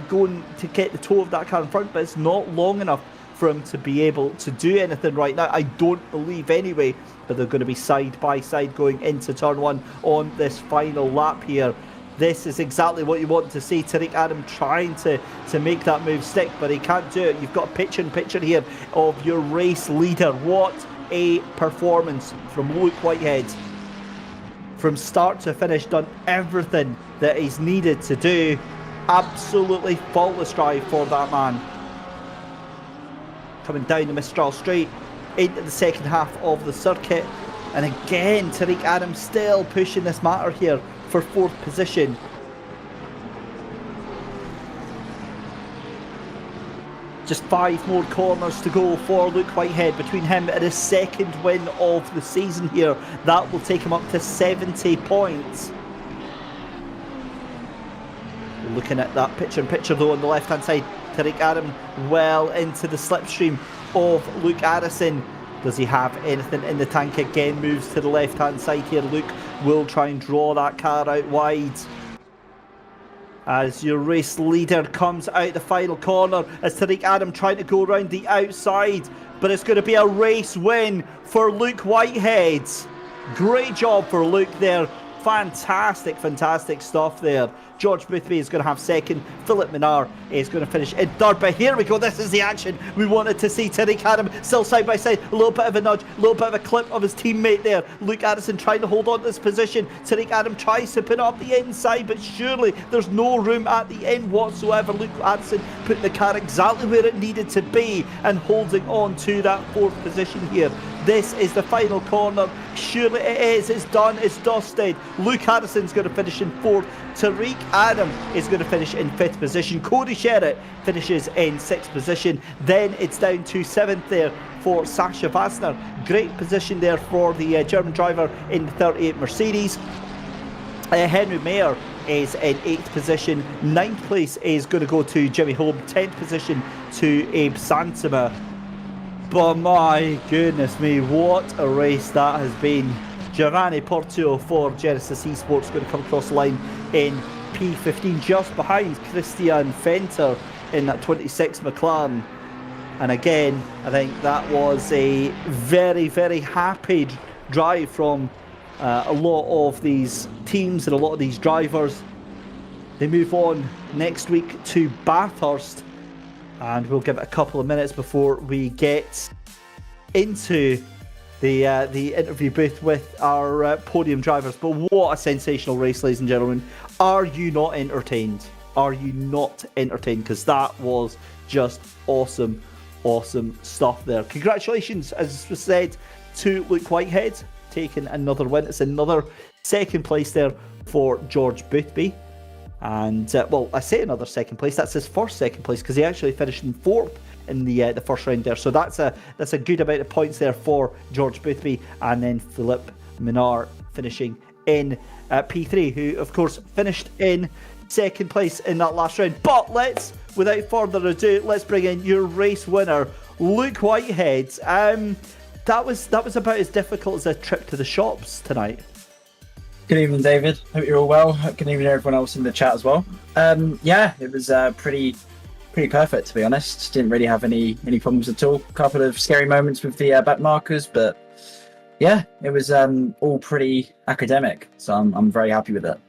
[SPEAKER 1] going to get the toe of that car in front, but it's not long enough for him to be able to do anything right now. I don't believe anyway, but they're going to be side by side going into turn 1 on this final lap here. This is exactly what you want to see. Tariq Adam trying to make that move stick, but he can't do it. You've got a picture here of your race leader. What a performance from Luke Whitehead. From start to finish, done everything that he's needed to do. Absolutely faultless drive for that man. Coming down the Mistral Straight into the second half of the circuit, and again Tariq Adam still pushing this matter here for 4th position. Just 5 more corners to go for Luke Whitehead. Between him and his 2nd win of the season here, that will take him up to 70 points. Looking at that picture though on the left hand side, Tariq Adam well into the slipstream of Luke Addison. Does he have anything in the tank? Again moves to the left hand side here. Luke will try and draw that car out wide as your race leader comes out the final corner, as Tariq Adam trying to go around the outside, but it's going to be a race win for Luke Whitehead. Great job for Luke there, Fantastic stuff there. George Boothby is going to have second. Philip Minnaar is going to finish in third. But here we go. This is the action we wanted to see. Tariq Adam still side by side. A little bit of a nudge, a little bit of a clip of his teammate there. Luke Addison trying to hold on to this position. Tariq Adam tries to put up the inside, but surely there's no room at the end whatsoever. Luke Addison putting the car exactly where it needed to be and holding on to that fourth position here. This is the final corner. Surely it is. It's done. It's dusted. Luke Addison's going to finish in fourth. Tariq Adam is going to finish in fifth position. Cody Sherritt finishes in sixth position. Then it's down to seventh there for Sasha Vassner. Great position there for the German driver in the 38 Mercedes. Henry Mayer is in 8th position. 9th place is going to go to Jimmy Holm. 10th position to Abe Santama. But my goodness me, what a race that has been. Giovanni Portio for Genisus Esports going to come across the line in P15, just behind Christian Venter in that 26 McLaren. And again, I think that was a very happy drive from a lot of these teams and a lot of these drivers. They move on next week to Bathurst, and we'll give it a couple of minutes before we get into the interview booth with our podium drivers. But what a sensational race, ladies and gentlemen. Are you not entertained? Are you not entertained? Because that was just awesome stuff there. Congratulations, as was said, to Luke Whitehead, taking another win. It's another second place there for George Boothby. And, well, I say another second place. That's his first second place, because he actually finished in fourth in the first round there. So that's a good amount of points there for George Boothby. And then Philip Minnaar finishing in P3, who, of course, finished in second place in that last round. But let's, without further ado, let's bring in your race winner, Luke Whitehead. That was about as difficult as a trip to the shops tonight.
[SPEAKER 3] Good evening, David. Hope you're all well. Good evening, everyone else in the chat as well. Yeah, it was pretty perfect, to be honest. Didn't really have any problems at all. A couple of scary moments with the back markers, but yeah, it was all pretty academic. So I'm very happy with it.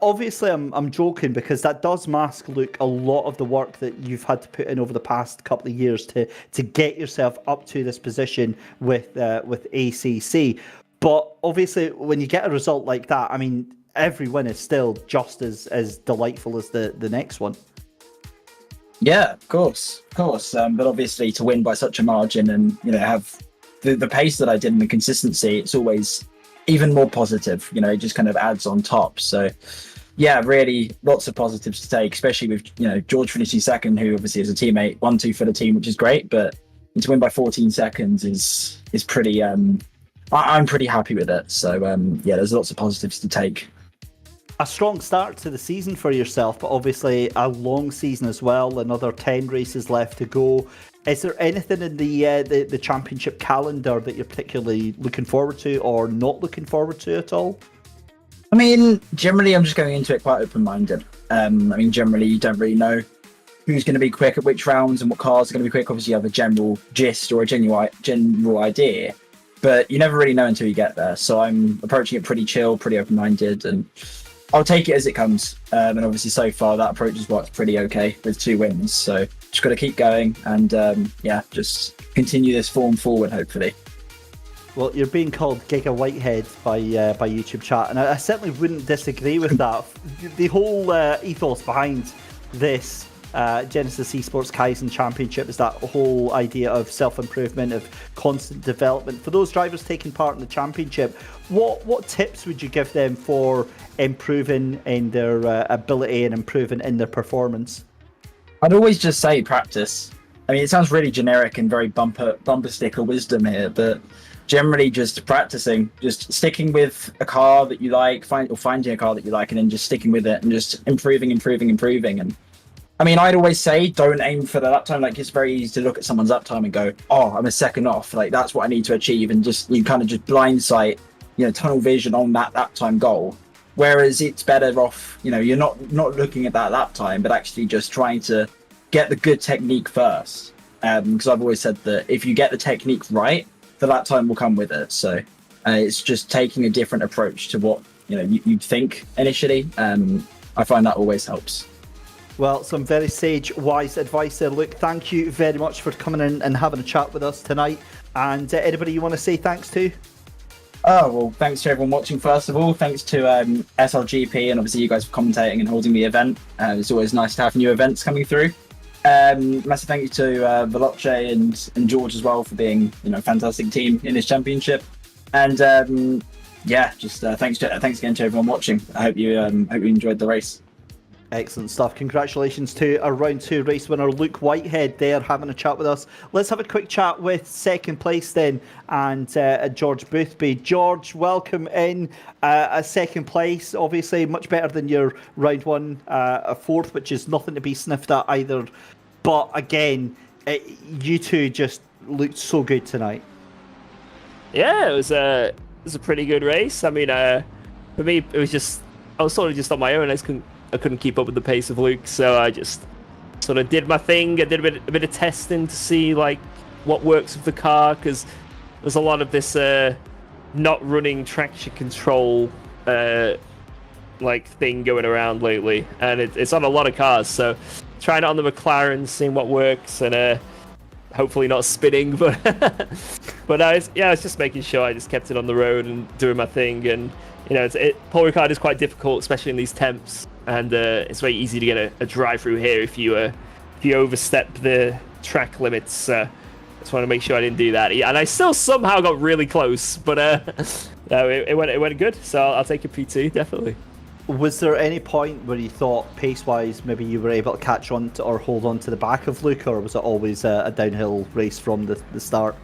[SPEAKER 1] Obviously, I'm joking, because that does mask, Luke, a lot of the work that you've had to put in over the past couple of years to get yourself up to this position with ACC. But obviously, when you get a result like that, I mean, every win is still just as delightful as the next one.
[SPEAKER 3] Yeah, of course. But obviously, to win by such a margin and have the pace that I did and the consistency, it's always even more positive. It just kind of adds on top. So, yeah, really lots of positives to take, especially with George finishing second, who obviously is a teammate, 1-2 for the team, which is great. But to win by 14 seconds is pretty. I'm pretty happy with it. So, yeah, there's lots of positives to take.
[SPEAKER 1] A strong start to the season for yourself, but obviously a long season as well. Another 10 races left to go. Is there anything in the championship calendar that you're particularly looking forward to or not looking forward to at all?
[SPEAKER 3] I mean, generally, I'm just going into it quite open-minded. Generally, you don't really know who's going to be quick at which rounds and what cars are going to be quick. Obviously, you have a general gist or a general idea, but you never really know until you get there. So I'm approaching it pretty chill, pretty open-minded, and I'll take it as it comes. And obviously, so far, that approach has worked pretty okay with 2 wins. So just got to keep going and, just continue this form forward, hopefully.
[SPEAKER 1] Well, you're being called Giga Whitehead by YouTube chat, and I certainly wouldn't disagree with that. The whole ethos behind this Genisus Esports Kaizen Championship is that whole idea of self-improvement, of constant development. For those drivers taking part in the championship, what tips would you give them for improving in their ability and improving in their performance?
[SPEAKER 3] I'd always just say practice. I mean, it sounds really generic and very bumper sticker wisdom here, but generally just practicing, just sticking with a car that you like, finding a car that you like, and then just sticking with it and just improving. And I mean, I'd always say don't aim for the lap time. Like, it's very easy to look at someone's lap time and go, oh, I'm a second off. Like, that's what I need to achieve. And you kind of just blindsight, tunnel vision on that lap time goal. Whereas it's better off, you're not looking at that lap time, but actually just trying to get the good technique first. Because I've always said that if you get the technique right, the lap time will come with it. So It's just taking a different approach to what you'd think initially. I find that always helps.
[SPEAKER 1] Well, some very sage, wise advice there, Luke. Thank you very much for coming in and having a chat with us tonight. And anybody you want to say thanks to?
[SPEAKER 3] Oh, well, thanks to everyone watching, first of all. Thanks to SLGP and obviously you guys for commentating and holding the event. It's always nice to have new events coming through. Massive thank you to Veloce and George as well for being a fantastic team in this championship. And thanks again to everyone watching. I hope you enjoyed the race.
[SPEAKER 1] Excellent stuff. Congratulations to our round 2 race winner, Luke Whitehead, there having a chat with us. Let's have a quick chat with second place then, and George Boothby. George, welcome in. A second place, obviously much better than your round 1, a 4th, which is nothing to be sniffed at either. But again, you two just looked so good tonight.
[SPEAKER 4] Yeah, it was a pretty good race. I mean, for me, I was sort of just on my own. I couldn't keep up with the pace of Luke, so I just sort of did my thing. I did a bit of testing to see like what works with the car, because there's a lot of this not running traction control like thing going around lately, and it's on a lot of cars. So trying it on the McLaren, seeing what works, and hopefully not spinning, but I was just making sure I just kept it on the road and doing my thing. And Paul Ricard is quite difficult, especially in these temps, and it's very easy to get a drive through here if you overstep the track limits. Just want to make sure I didn't do that, and I still somehow got really close, but no, it went good. So I'll take a P2 definitely.
[SPEAKER 1] Was there any point where you thought pace-wise maybe you were able to catch on to, or hold on to the back of Luke, or was it always a downhill race from the start?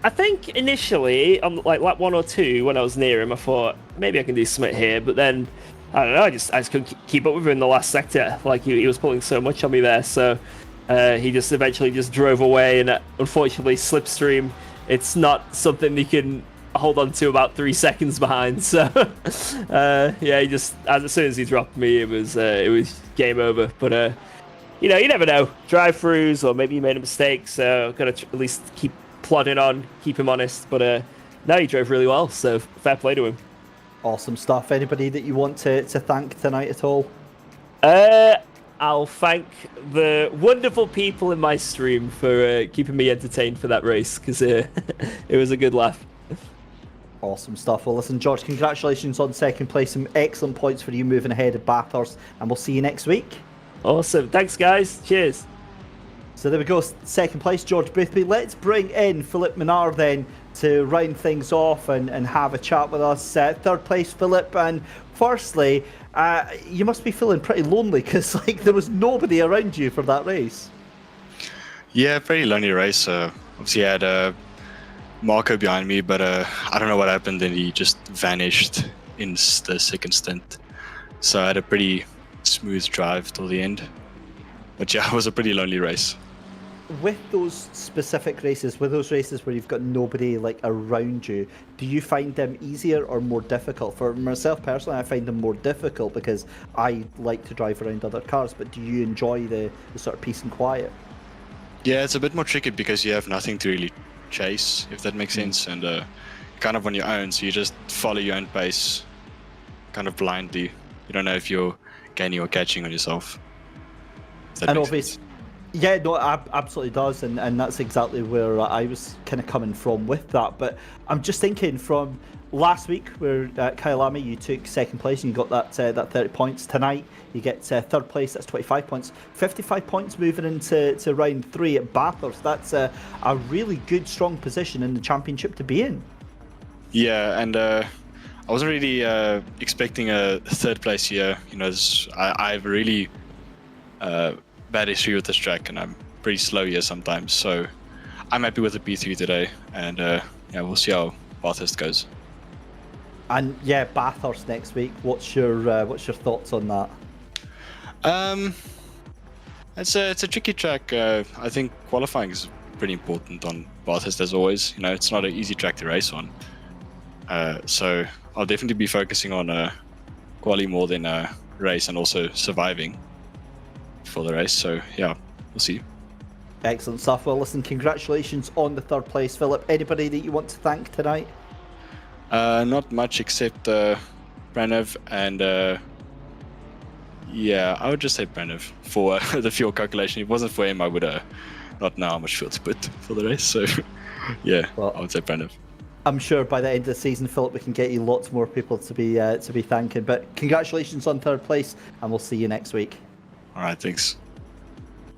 [SPEAKER 4] I think initially, on like lap 1 or 2, when I was near him, I thought maybe I can do something here. But then I don't know, I just couldn't keep up with him in the last sector. Like he was pulling so much on me there, so he just eventually just drove away. And unfortunately, slipstream, it's not something you can hold on to about 3 seconds behind. So he just as soon as he dropped me, it was game over. But you never know, drive-throughs, or maybe he made a mistake. So I've got to at least keep plodding on, keep him honest. But no, he drove really well, so fair play to him.
[SPEAKER 1] Awesome stuff. Anybody that you want to thank tonight at all?
[SPEAKER 4] I'll thank the wonderful people in my stream for keeping me entertained for that race, because it was a good laugh.
[SPEAKER 1] Awesome stuff. Well, listen, George, congratulations on second place. Some excellent points for you moving ahead of Bathurst, and we'll see you next week.
[SPEAKER 4] Awesome. Thanks, guys. Cheers.
[SPEAKER 1] So there we go, second place, George Boothby. Let's bring in Philip Minard then to round things off and have a chat with us. Third place, Philip. And firstly, you must be feeling pretty lonely, because there was nobody around you for that race.
[SPEAKER 5] Yeah, pretty lonely race. Obviously, I had Marco behind me, but I don't know what happened, and he just vanished in the second stint. So I had a pretty smooth drive till the end. But yeah, it was a pretty lonely race.
[SPEAKER 1] With those specific races, with those races where you've got nobody around you, do you find them easier or more difficult? For myself personally, I find them more difficult because I like to drive around other cars. But do you enjoy the sort of peace and quiet?
[SPEAKER 5] Yeah, it's a bit more tricky because you have nothing to really chase, if that makes sense, and kind of on your own, so you just follow your own pace kind of blindly. You don't know if you're gaining or catching on yourself.
[SPEAKER 1] And obviously, yeah, no, it absolutely does, and that's exactly where I was kind of coming from with that. But I'm just thinking from last week where Kyle Lamy, you took second place and you got that 30 points. Tonight you get third place, that's 25 points, 55 points moving into round 3 at Bathurst. That's a really good, strong position in the championship to be in.
[SPEAKER 5] Yeah, and I wasn't really expecting a third place here. I have a really bad history with this track, and I'm pretty slow here sometimes, so I'm happy with the P3 today, and we'll see how Bathurst goes.
[SPEAKER 1] And yeah, Bathurst next week. What's your thoughts on that?
[SPEAKER 5] It's a tricky track. I think qualifying is pretty important on Bathurst as always. It's not an easy track to race on. So I'll definitely be focusing on quali more than race, and also surviving for the race. So yeah, we'll see.
[SPEAKER 1] Excellent stuff. Well, listen, congratulations on the third place, Philip. Anybody that you want to thank tonight?
[SPEAKER 5] Not much except Pranav and yeah, I would just say Pranav for the fuel calculation. If it wasn't for him, I would not know how much fuel to put for the race. So yeah,
[SPEAKER 1] Well,
[SPEAKER 5] I would say Pranav.
[SPEAKER 1] I'm sure by the end of the season, Philip, we can get you lots more people to be thanking. But congratulations on third place, and we'll see you next week.
[SPEAKER 5] All right, thanks.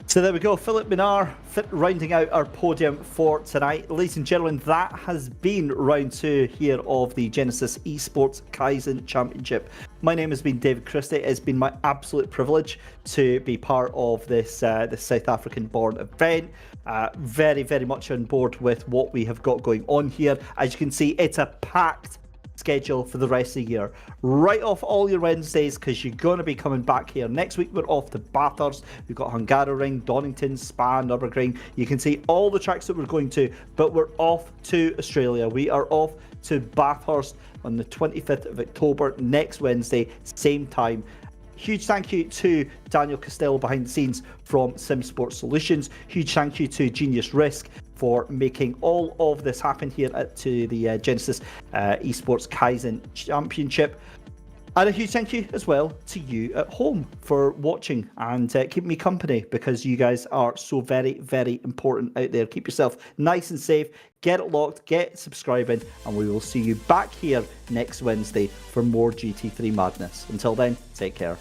[SPEAKER 1] So there we go, Philip Minar rounding out our podium for tonight. Ladies and gentlemen, that has been round 2 here of the Genisus Esports Kaizen Championship. My name has been David Christie. It's been my absolute privilege to be part of this South African born event. Very, very much on board with what we have got going on here. As you can see, it's a packed schedule for the rest of the year. Write off all your Wednesdays because you're going to be coming back here. Next week we're off to Bathurst. We've got Hungaroring, Donington, Spa, Nürburgring. You can see all the tracks that we're going to, but we're off to Australia. We are off to Bathurst on the 25th of October, next Wednesday, same time. Huge thank you to Daniel Costello behind the scenes from Sim Sports Solutions. Huge thank you to Genius Risk for making all of this happen here to the Genisus Esports Kaizen Championship. And a huge thank you as well to you at home for watching and keeping me company, because you guys are so very, very important out there. Keep yourself nice and safe. Get it locked, get subscribing, and we will see you back here next Wednesday for more GT3 madness. Until then, take care.